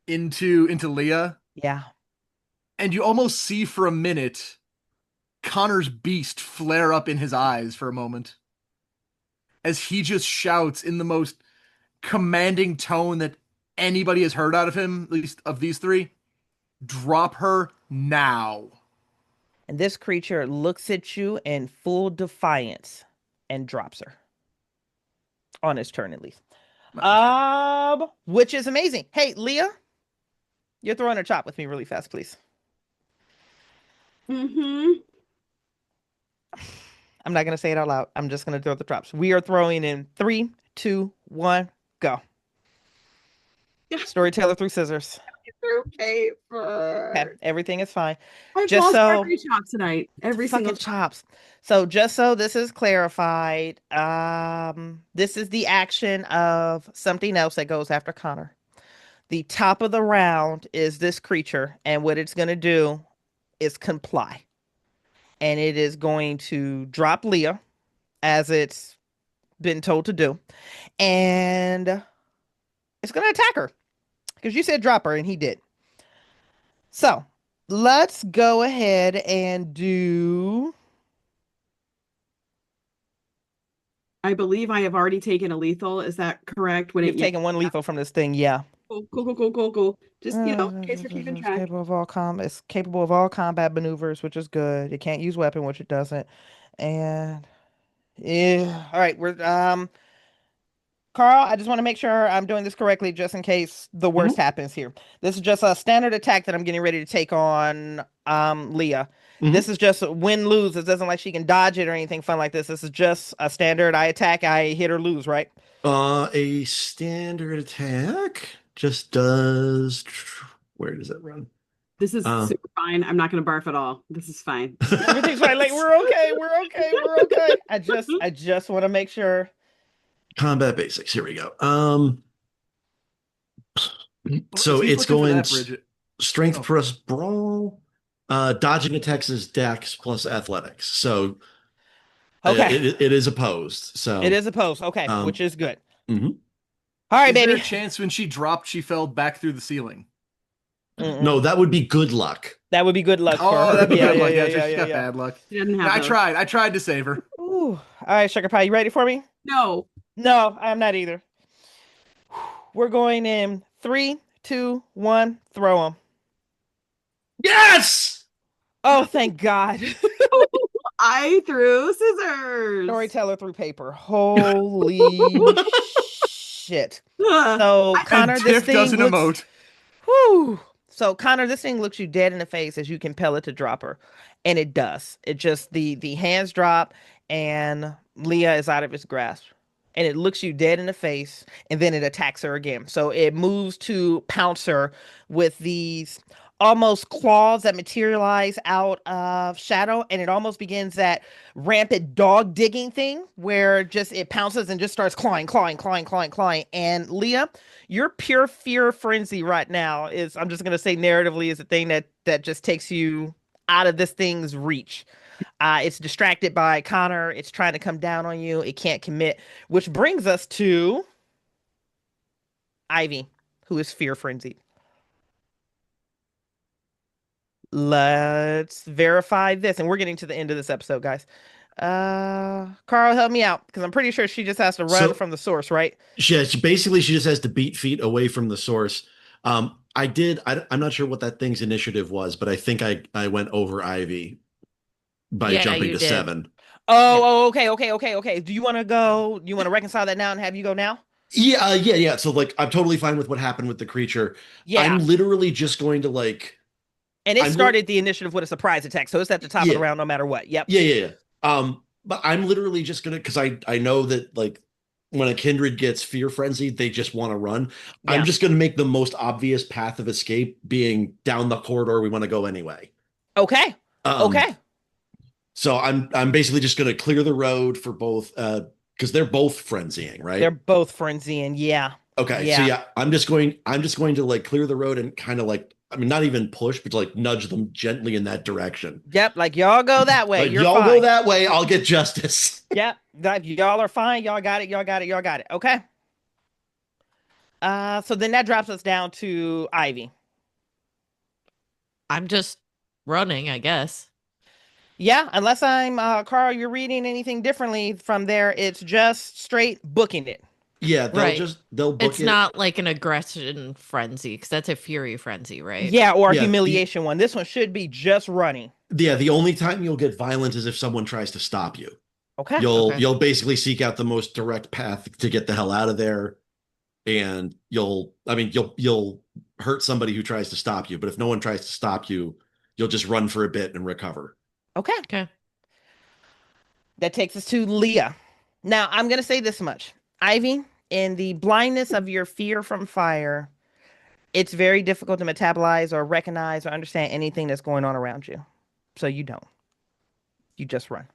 into Leah. Yeah. And you almost see for a minute Connor's beast flare up in his eyes for a moment as he just shouts in the most commanding tone that anybody has heard out of him, at least of these three, drop her now. And this creature looks at you in full defiance and drops her. On his turn, at least. Which is amazing. Hey, Leah, you're throwing a chop with me really fast, please. Mm-hmm. I'm not going to say it out loud. I'm just going to throw the drops. We are throwing in 3, 2, 1, go. Storyteller through scissors. Through paper. Okay, everything is fine. I've Just lost so- every chop tonight. Every Fucking single chop. chops. So just so this is clarified, this is the action of something else that goes after Connor. The top of the round is this creature, and what it's going to do is comply. And it is going to drop Leah, as it's been told to do. And it's going to attack her. Because you said drop her, and he did. So, let's go ahead and do... I believe I have already taken a lethal. Is that correct? You've taken one lethal from this thing, yeah. Cool. Just, in case you're keeping track. It's capable of all combat maneuvers, which is good. It can't use weapon, which it doesn't. And yeah, all right, we're Carl, I just want to make sure I'm doing this correctly, just in case the worst happens here. This is just a standard attack that I'm getting ready to take on Leah. This is just win lose. It doesn't like she can dodge it or anything fun like this. This is just a standard. I attack, I hit or lose, right? A standard attack just does. Where does it run? This is super fine. I'm not going to barf at all. This is fine. Everything's fine. Like we're okay. I just want to make sure. Combat basics. Here we go. So He's it's looking for going that, Bridgett. strength plus brawl. Dodging attacks is Dex plus athletics. So Okay. it is opposed. So It is opposed. Okay, which is good. Mhm. All right, Is baby. there a chance when she dropped, she fell back through the ceiling? No, that would be good luck. That would be good luck for Oh, her. that'd be good luck. Yeah, She got bad luck. She didn't have I those. tried. I tried to save her. Ooh. All right, Sugar Pie, you ready for me? No. No, I'm not either. We're going in 3, 2, 1, throw them. Yes! Oh, thank God. I threw scissors. Storyteller through paper. Holy shit. Ah, So I- Connor, And this Tiff thing doesn't looks. emote. Whew. So Connor, this thing looks you dead in the face as you compel it to drop her, and it does. It just the hands drop, and Leah is out of its grasp, and it looks you dead in the face, and then it attacks her again. So it moves to pounce her with these almost claws that materialize out of shadow, and it almost begins that rampant dog digging thing where just it pounces and just starts clawing, clawing, clawing, clawing, clawing. And Leah, your pure fear frenzy right now is, I'm just gonna say narratively, is a thing that just takes you out of this thing's reach. It's distracted by Connor. It's trying to come down on you. It can't commit, which brings us to Ivy, who is fear frenzied. Let's verify this, and we're getting to the end of this episode, guys. Carl, help me out because I'm pretty sure she just has to run So from the source, right? she just has to beat feet away from the source. I'm not sure what that thing's initiative was, but I think I went over Ivy by Yeah, jumping you to did. 7. Oh, Yeah. oh, okay. Do you want to go? You want to reconcile that now and have you go now? Yeah. So like, I'm totally fine with what happened with the creature. I'm Yeah. literally just going to like, And it I'm li- started the initiative with a surprise attack, so it's at the top of the yeah, round no matter what. Yep. yeah. But I'm literally just gonna, because I know that like when a kindred gets fear frenzied, they just want to run. I'm Yeah. just gonna make the most obvious path of escape being down the corridor we want to go anyway. Okay. Um, Okay. so I'm basically just gonna clear the road for both, because they're both frenzying, They're right? both frenzying. Yeah. Okay, so Yeah. yeah, I'm just going to like clear the road and kind of like, I mean, not even push, but like nudge them gently in that direction. Yep. Like y'all go that way. Like, You're y'all go fine. that way, I'll get justice. Yep. Like, y'all are fine. Y'all got it. Y'all got it. Y'all got it. Okay. So then that drops us down to Ivy. I'm just running, I guess. Yeah, unless I'm Carl, you're reading anything differently from there. It's just straight booking it. Yeah, Right. they'll book It's it. not like an aggression frenzy because that's a fury frenzy, right? Yeah, or a Yeah, humiliation one. This one should be just running. the only time you'll get violent is if someone tries to stop you. Okay. Okay. You'll basically seek out the most direct path to get the hell out of there, and you'll hurt somebody who tries to stop you. But if no one tries to stop you, you'll just run for a bit and recover. Okay. Okay. That takes us to Leah. Now, I'm going to say this much. Ivy, in the blindness of your fear from fire, it's very difficult to metabolize or recognize or understand anything that's going on around you. So you don't. You just run.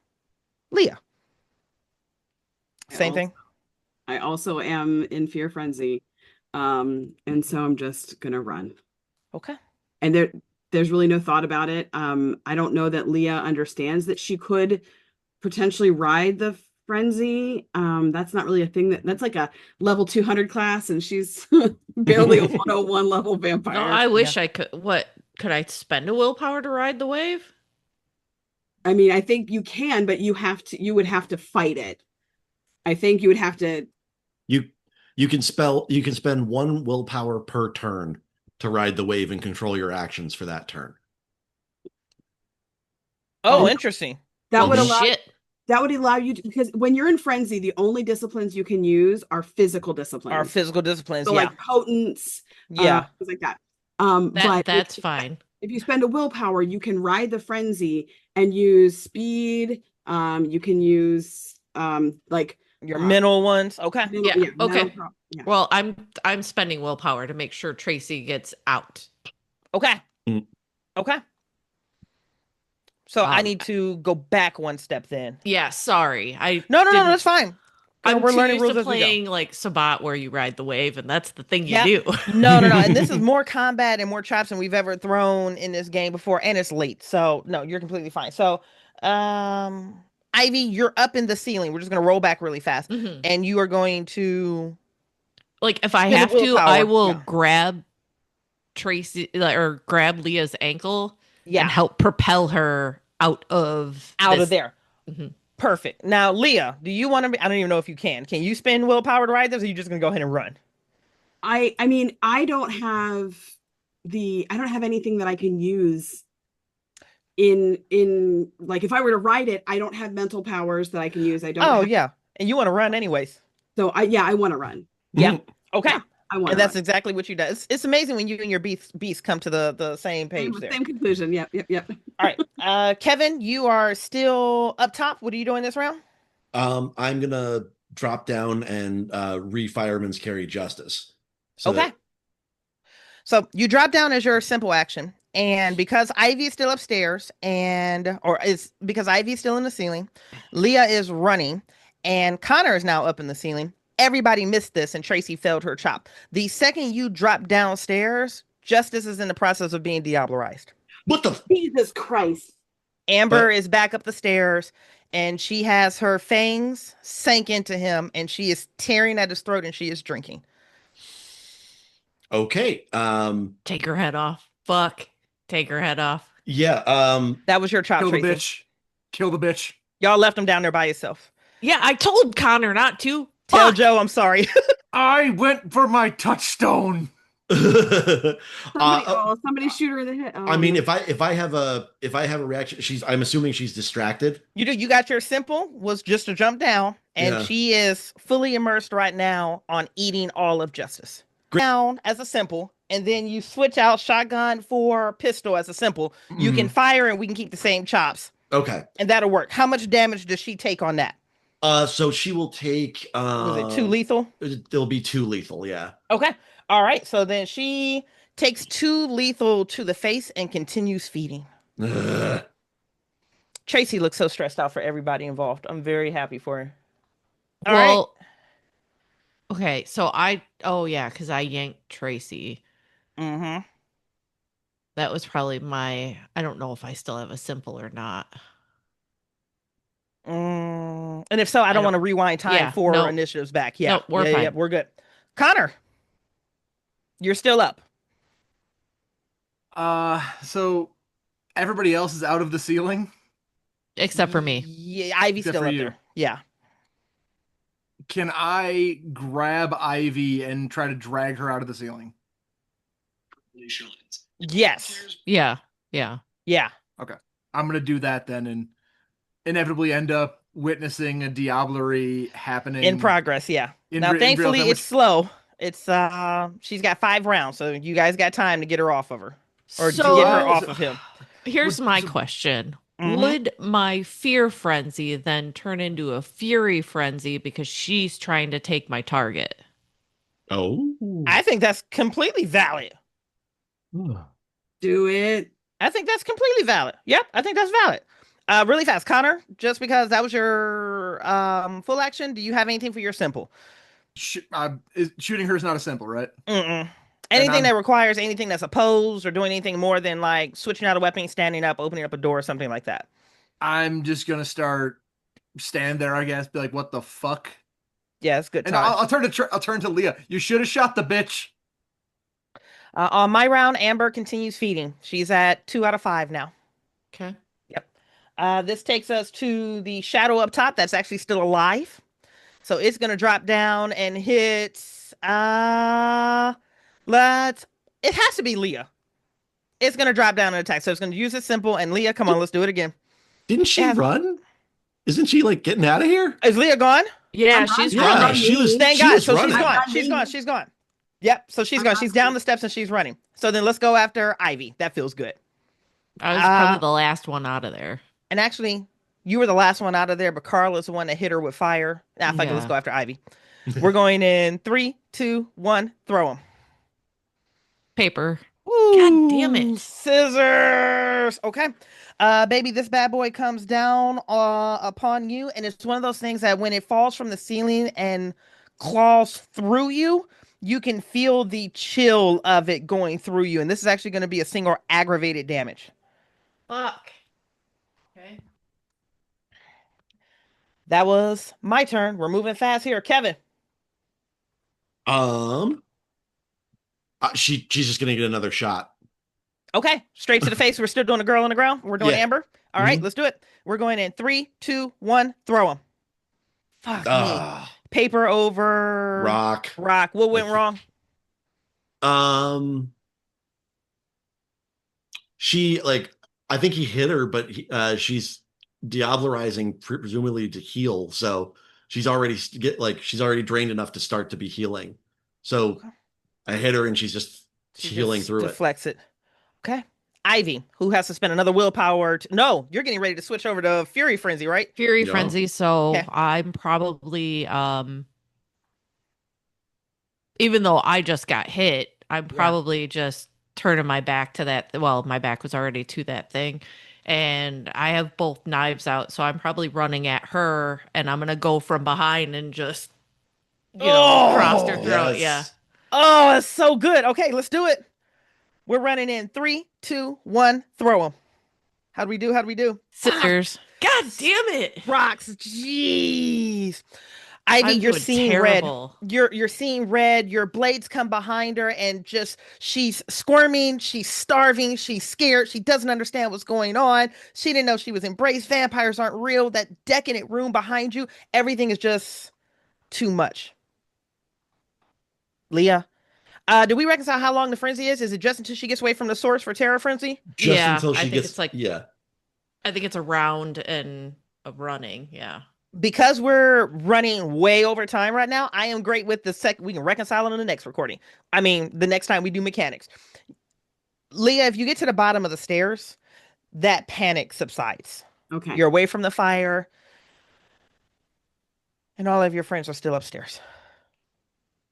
Leah. Same thing. I also am in fear frenzy. And so I'm just gonna run. Okay. And there's really no thought about it. I don't know that Leah understands that she could potentially ride the frenzy. That's not really a thing that's like a level 200 class, and she's barely a 101 level vampire. No, I wish I could. What could I spend a willpower to ride the wave? I mean, I think you can, but you would have to fight it. I think you would have to. You can spend 1 willpower per turn to ride the wave and control your actions for that turn. Oh, Oh. interesting. That Oh, would allow shit. that would allow you to, because when you're in frenzy, the only disciplines you can use are physical disciplines. Our physical disciplines. So Yeah. like potence, Yeah. things like that. That's But fine. if you spend a willpower, you can ride the frenzy and use speed. You can use like Your mental ones. Okay. mental- Yeah, okay. mental yeah. Well, I'm spending willpower to make sure Tracey gets out. Okay. Mm. Okay. So I Um, need to go back one step then. Yeah, sorry. No, didn't- that's fine. I'm We're too learning used rules to as we go. playing like Sabat where you ride the wave, and that's the thing you Yep. do. No. And this is more combat and more traps than we've ever thrown in this game before, and it's late. So no, you're completely fine. So, Ivy, you're up in the ceiling. We're just gonna roll back really fast, Mhm. and you are going to. Like if I Spend a have to, willpower, I will yeah. grab Tracey or grab Leah's ankle Yeah, and help propel her out of of there. Mhm. Perfect. Now, Leah, do you want to be? I don't even know if you can. Can you spend willpower to ride this, or are you just gonna go ahead and run? I mean, I don't have anything that I can use in like if I were to ride it, I don't have mental powers that I can use. I don't Oh have, yeah, and you want to run anyways. so I want to run. Yeah. Okay. Yeah, I want And to that's run. exactly what you do. It's amazing when you and your beast come to the same page there. Same conclusion. Yep, yep, yep. All right. Kevin, you are still up top. What are you doing this round? I'm gonna drop down and re-fireman's carry justice. So Okay. that So you drop down as your simple action. And because Ivy's still upstairs or is because Ivy's still in the ceiling, Leah is running and Connor is now up in the ceiling. Everybody missed this and Tracy failed her chop. The second you drop downstairs, Justice is in the process of being diablerized. what the Jesus Christ. Amber But- is back up the stairs and she has her fangs sank into him and she is tearing at his throat and she is drinking. okay. Take her head off. Fuck. Take her head off. Yeah. That was your chop, Kill the Tracy. bitch. Kill the bitch. Y'all left him down there by yourself. Yeah, I told Connor not to. Tell Fuck. Joe I'm sorry. I went for my touchstone. Somebody shoot her in the head. Oh, I mean, no. if I have a reaction, I'm assuming she's distracted. You got your simple was just to jump down, and Yeah. she is fully immersed right now on eating all of Justice. Great. Down as a simple, and then you switch out shotgun for pistol as a simple. You can fire, and we can keep the same chops, Okay. and that'll work. How much damage does she take on that? So she will take. Was it 2 lethal? It'll be 2 lethal. Yeah. Okay. All right. So then she takes 2 lethal to the face and continues feeding. Ugh. Tracy looks so stressed out for everybody involved. I'm very happy for her. All right. Well, okay, so because I yanked Tracy. Mm-hmm. That was probably I don't know if I still have a simple or not. And if so, I don't don't- want to rewind time yeah, for no. initiatives back. Yeah, No, we're yeah, fine. we're good. Connor, you're still up. So everybody else is out of the ceiling. Except for me. Yeah, Ivy's Except still for up you. there. Yeah. Can I grab Ivy and try to drag her out of the ceiling? Yes. Yeah. Yeah. Yeah. I'm gonna do that then, and inevitably end up witnessing a diablerie happening In progress. Yeah. in Now, re- in real thankfully, time, it's slow. It's she's got 5 rounds, so you guys got time to get her off of her or to So get her Well, off so- of him. here's Would- my so- question. Mhm. Would my fear frenzy then turn into a fury frenzy because she's trying to take my target? Oh. I think that's completely valid. Do it. I think that's completely valid. Yep, I think that's valid. Really fast, Connor. Just because that was your full action, do you have anything for your simple? Shooting her is not a simple, right? Mm-mm. Anything I'm- that requires anything that's opposed or doing anything more than like switching out a weapon, standing up, opening up a door, something like that. I'm just gonna stand there, I guess, be like, "What the fuck?" Yeah, it's good And time. I'll turn to Leah. You should have shot the bitch. On my round, Amber continues feeding. She's at 2 out of 5 now. Okay. This takes us to the shadow up top that's actually still alive. So it's gonna drop down and hit it has to be Leah. It's gonna drop down and attack. So it's gonna use it simple and Leah, come on, let's do it again. Didn't she Yeah. run? Isn't she like getting out of here? Is Leah gone? Yeah, I'm she's running. Yeah, running. she was. Thank she God. was So running. she's gone. running. She's gone. She's gone. Yep. So she's I'm gone. She's down running. the steps and she's running. So then let's go after Ivy. That feels good. I was probably the last one out of there. And actually, you were the last one out of there, but Carla's the one that hit her with fire. Nah, fuck it, let's Yeah. go after Ivy. We're going in 3, 2, 1, throw him. Paper. God damn it. Scissors. Okay. Baby, this bad boy comes down upon you, and it's one of those things that when it falls from the ceiling and claws through you, you can feel the chill of it going through you. And this is actually going to be a single aggravated damage. Fuck. Okay. That was my turn. We're moving fast here. Kevin. She's just gonna get another shot. Okay. Straight to the face. We're still doing a girl on the ground. We're doing Yeah. Amber. All right, Mhm. let's do it. We're going in 3, 2, 1, throw him. Fuck me. Ah, Paper over rock. rock. What went wrong? She I think he hit her, but she's diablerizing presumably to heal, so she's already she's already drained enough to start to be healing. So Okay. I hit her and she's just She healing just through it. deflects it. Okay. Ivy, who has to spend another willpower. No, you're getting ready to switch over to Fury Frenzy, right? Fury Yeah. Frenzy, so Okay. I'm probably even though I just got hit, I'm Yeah. probably just turning my back to that. Well, my back was already to that thing. And I have both knives out, so I'm probably running at her and I'm gonna go from behind and just, cross her Oh, throat. Yeah. Yes. oh, it's so good. Okay, let's do it. We're running in 3, 2, 1, throw them. How do we do? How do we do? Ah, Scissors. God damn it. rocks. Jeez. Ivy, I'm you're doing seeing red. terrible. You're seeing red. Your blades come behind her and just she's squirming, she's starving, she's scared, she doesn't understand what's going on. She didn't know she was embraced. Vampires aren't real. That decadent room behind you, everything is just too much. Leah, do we reconcile how long the frenzy is? Is it just until she gets away from the source for Terror Frenzy? Just Yeah, until I she think gets it's like yeah. I think it's a round and a running. Yeah. Because we're running way over time right now, I am great with the sec. We can reconcile it in the next recording. I mean, the next time we do mechanics. Leah, if you get to the bottom of the stairs, that panic subsides. Okay. You're away from the fire, and all of your friends are still upstairs.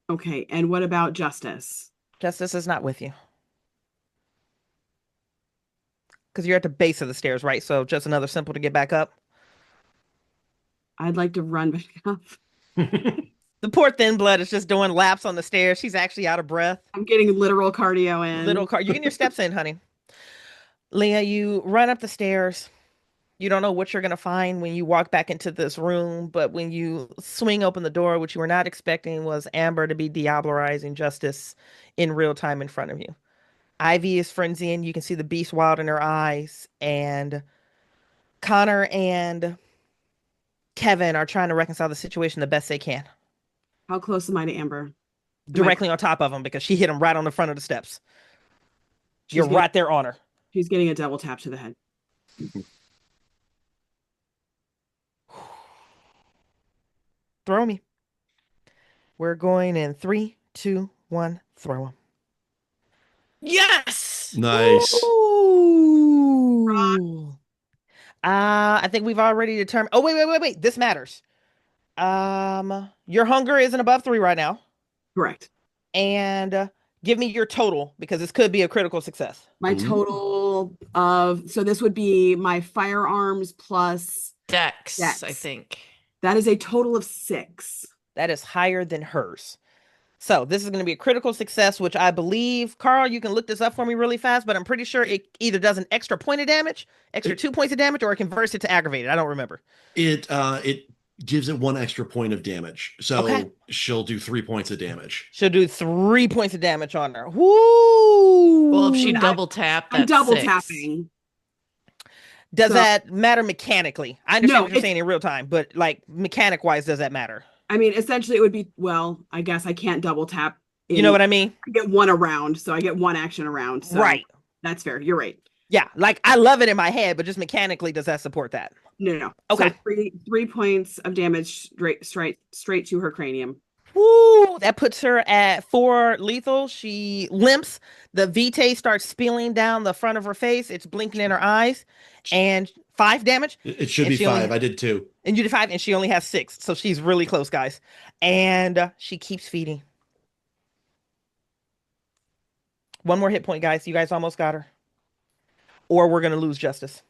Okay. And what about Justice? Justice is not with you. Because you're at the base of the stairs, right? So just another simple to get back up. I'd like to run back up. The poor thin blood is just doing laps on the stairs. She's actually out of breath. I'm getting literal cardio in. Little car. You're getting your steps in, honey. Leah, you run up the stairs. You don't know what you're going to find when you walk back into this room, but when you swing open the door, what you were not expecting was Amber to be diablerizing Justice in real time in front of you. Ivy is frenzying. You can see the beast wild in her eyes, and Connor and Kevin are trying to reconcile the situation the best they can. How close am I to Amber? Directly on top of them because she hit him right on the front of the steps. She's You're getting, right there on her. she's getting a double tap to the head. Throw me. We're going in 3, 2, 1, throw him. Yes. Nice. Ooh. I think we've already determined. Oh, wait. This matters. Your hunger isn't above 3 right now. Correct. And give me your total because this could be a critical success. My total of, so this would be my firearms plus Dex, Dex. I think. That is a total of 6. That is higher than hers. So this is going to be a critical success, which I believe, Carl, you can look this up for me really fast, but I'm pretty sure it either does an extra point of damage, extra 2 points of damage, or it converts it to aggravated. I don't remember. It gives it 1 extra point of damage. So Okay. she'll do 3 points of damage. She'll do 3 points of damage on her. Woo! Well, if she double tapped, I'm that's double 6. tapping. Does So- that matter mechanically? I understand No, what you're saying in real time, but like mechanic wise, does that matter? I mean, essentially it would be, well, I guess I can't double tap. You know what I mean? I get 1 around, so I get 1 action around. So Right. That's fair. You're right. Yeah, like I love it in my head, but just mechanically, does that support that? No. Okay. So 3 points of damage straight to her cranium. Woo! That puts her at 4 lethal. She limps. The vitae starts spilling down the front of her face. It's blinking in her eyes. And 5 damage. It should And be she 5. only- I did 2. And you did 5, and she only has 6. So she's really close, guys. And she keeps feeding. 1 more hit point, guys. You guys almost got her. Or we're going to lose Justice.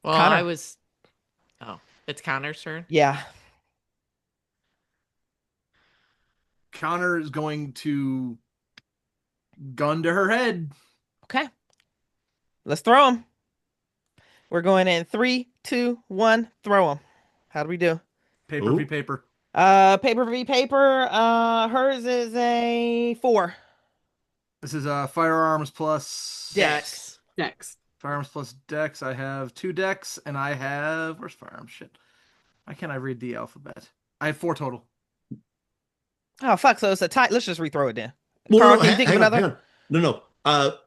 Well, Connor. Oh, it's Connor's turn. Yeah. Connor is going to gun to her head. Okay. Let's throw him. We're going in 3, 2, 1, throw him. How do we do? Paper Ooh. v paper. Paper v paper. Hers is a 4. This is firearms plus Dex. Dex. Firearms plus dex. I have 2 dex, and I have where's firearms? Shit. Why can't I read the alphabet? I have 4 total. Oh fuck! So it's a tie. Let's just rethrow it then. Well, Carl, no, can you think of hang on, another? hang on. No.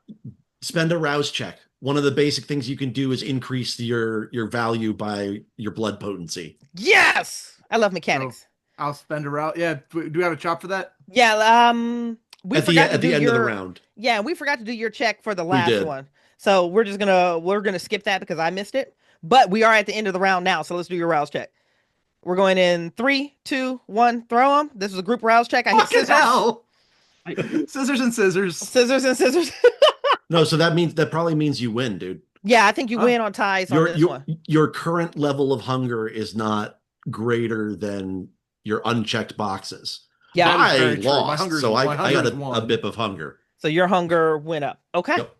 Spend a rouse check. One of the basic things you can do is increase your value by your blood potency. Yes, I love mechanics. I'll spend a round. Yeah, do we have a chop for that? Yeah, we At the forgot to at do the end of the your round. yeah, we forgot to do your check for the We last did. one. So we're gonna skip that because I missed it. But we are at the end of the round now, so let's do your rouse check. We're going in 3, 2, 1, throw them. This is a group rouse check. I hit Fucking scissors. hell! I, Scissors and scissors. Scissors and scissors. No, so that probably means you win, dude. Yeah, I think you Oh. win on ties on Your this your one. your current level of hunger is not greater than your unchecked boxes. Yeah. That is I very true. lost, so I my got hunger's a one. bip of hunger. So your hunger went up. Okay. Yep.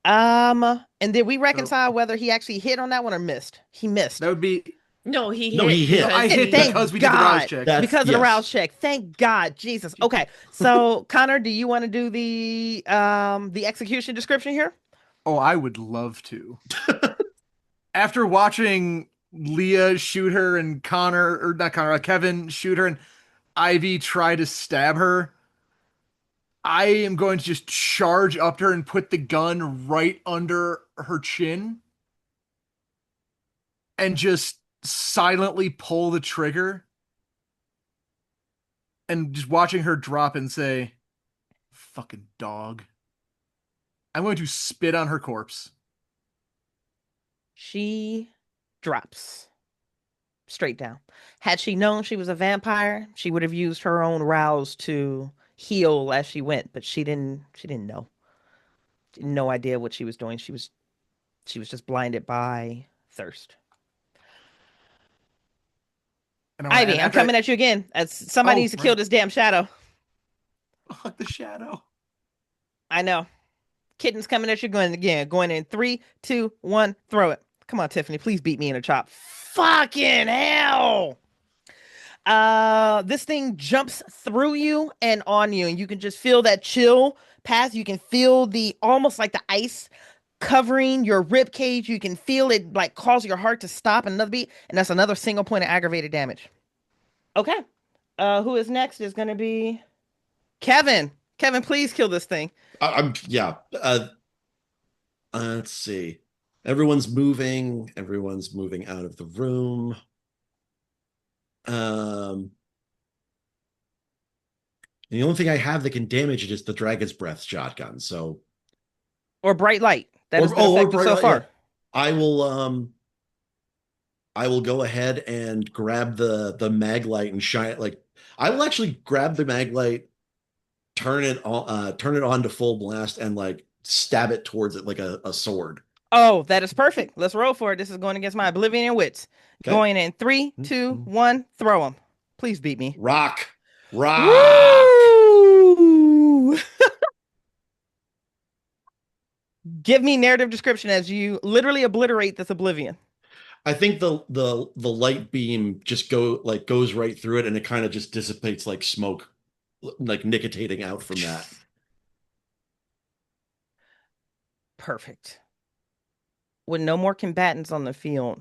And did we So reconcile whether he actually hit on that one or missed? He missed. that would be. No, he No, hit he hit. No, I because hit he Thank because we did the rouse God. check. That's Because of the yes. rouse check. Thank God. Jesus. Okay. So Connor, do you want to do the execution description here? Oh, I would love to. After watching Leah shoot her and Connor, or not Connor, Kevin shoot her and Ivy try to stab her, I am going to just charge up to her and put the gun right under her chin and just silently pull the trigger and just watching her drop and say, fucking dog. I'm going to spit on her corpse. She drops straight down. Had she known she was a vampire, she would have used her own rouse to heal as she went, but she didn't know. No idea what she was doing. She was just blinded by thirst. And Ivy, I'm coming at you again. As somebody Oh, needs to kill right. this damn shadow. Fuck the shadow. I know. Kitten's coming at you going again. Going in 3, 2, 1, throw it. Come on, Tiffany. Please beat me in a chop. Fucking hell. This thing jumps through you and on you, and you can just feel that chill pass. You can feel the almost like the ice covering your rib cage. You can feel it like cause your heart to stop another beat, and that's another single point of aggravated damage. Okay. Who is next is gonna be Kevin. Kevin, please kill this thing. I'm yeah. Let's see. Everyone's moving. Everyone's moving out of the room. The only thing I have that can damage it is the dragon's breath shotgun. So Or bright light. That has been or effective bright so light, far. yeah. I will go ahead and grab the mag light and shine it. Like I will actually grab the mag light, turn it on to full blast and like stab it towards it like a sword. Oh, that is perfect. Let's roll for it. This is going against my Oblivion and Wits. Okay. Going in 3, 2, 1, throw them. Please beat me. Rock. Woo! Give me narrative description as you literally obliterate this Oblivion. I think the light beam just goes right through it and it kind of just dissipates like smoke, like nicotinating out from that. Perfect. With no more combatants on the field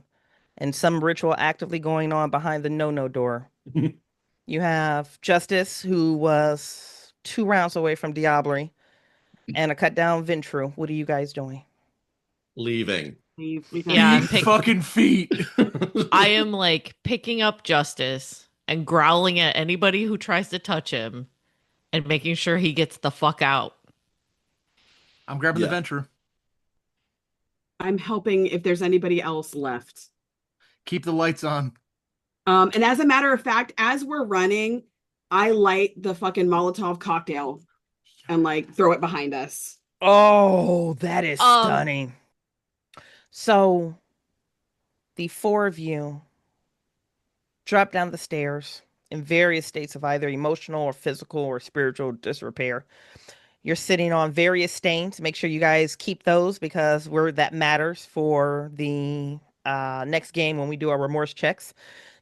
and some ritual actively going on behind the no-no door, you have Justice, who was 2 rounds away from Diablerie, and a cut down Ventru. What are you guys doing? Leaving. Yeah, I'm Eat fucking feet. I am like picking up Justice and growling at anybody who tries to touch him and making sure he gets the fuck out. I'm grabbing Yeah. the venture. I'm helping if there's anybody else left. Keep the lights on. And as a matter of fact, as we're running, I light the fucking Molotov cocktail and like throw it behind us. Oh, that is stunning. So the 4 of you drop down the stairs in various states of either emotional or physical or spiritual disrepair. You're sitting on various stains. Make sure you guys keep those because that matters for the next game when we do our remorse checks.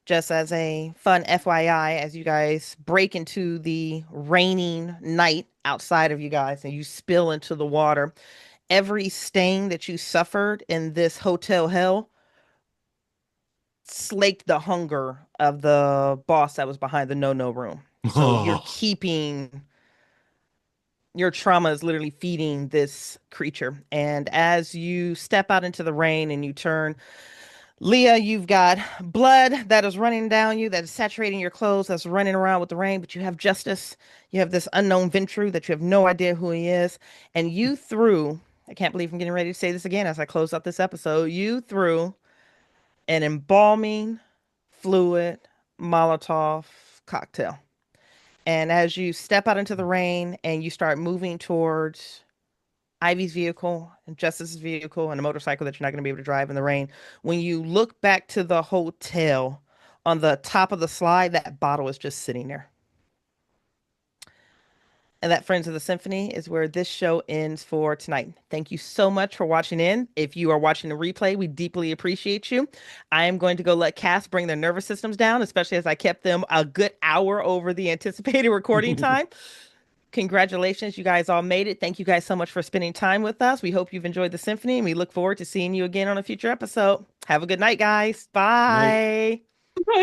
Just as a fun FYI, as you guys break into the raining night outside of you guys and you spill into the water, every stain that you suffered in this hotel hell slaked the hunger of the boss that was behind the no room. So you're keeping your trauma is literally feeding this creature. And as you step out into the rain and you turn Leah, you've got blood that is running down you, that is saturating your clothes, that's running around with the rain, but you have justice. You have this unknown Ventru that you have no idea who he is. And you threw, I can't believe I'm getting ready to say this again as I close out this episode, you threw an embalming fluid Molotov cocktail. And as you step out into the rain and you start moving towards Ivy's vehicle and Justice's vehicle and a motorcycle that you're not going to be able to drive in the rain, when you look back to the hotel on the top of the slide, that bottle is just sitting there. And that, friends of the Symphony, is where this show ends for tonight. Thank you so much for watching in. If you are watching the replay, we deeply appreciate you. I am going to go let cast bring their nervous systems down, especially as I kept them a good hour over the anticipated recording time. Congratulations, you guys all made it. Thank you guys so much for spending time with us. We hope you've enjoyed the Symphony, and we look forward to seeing you again on a future episode. Have a good night, guys. Bye. Night.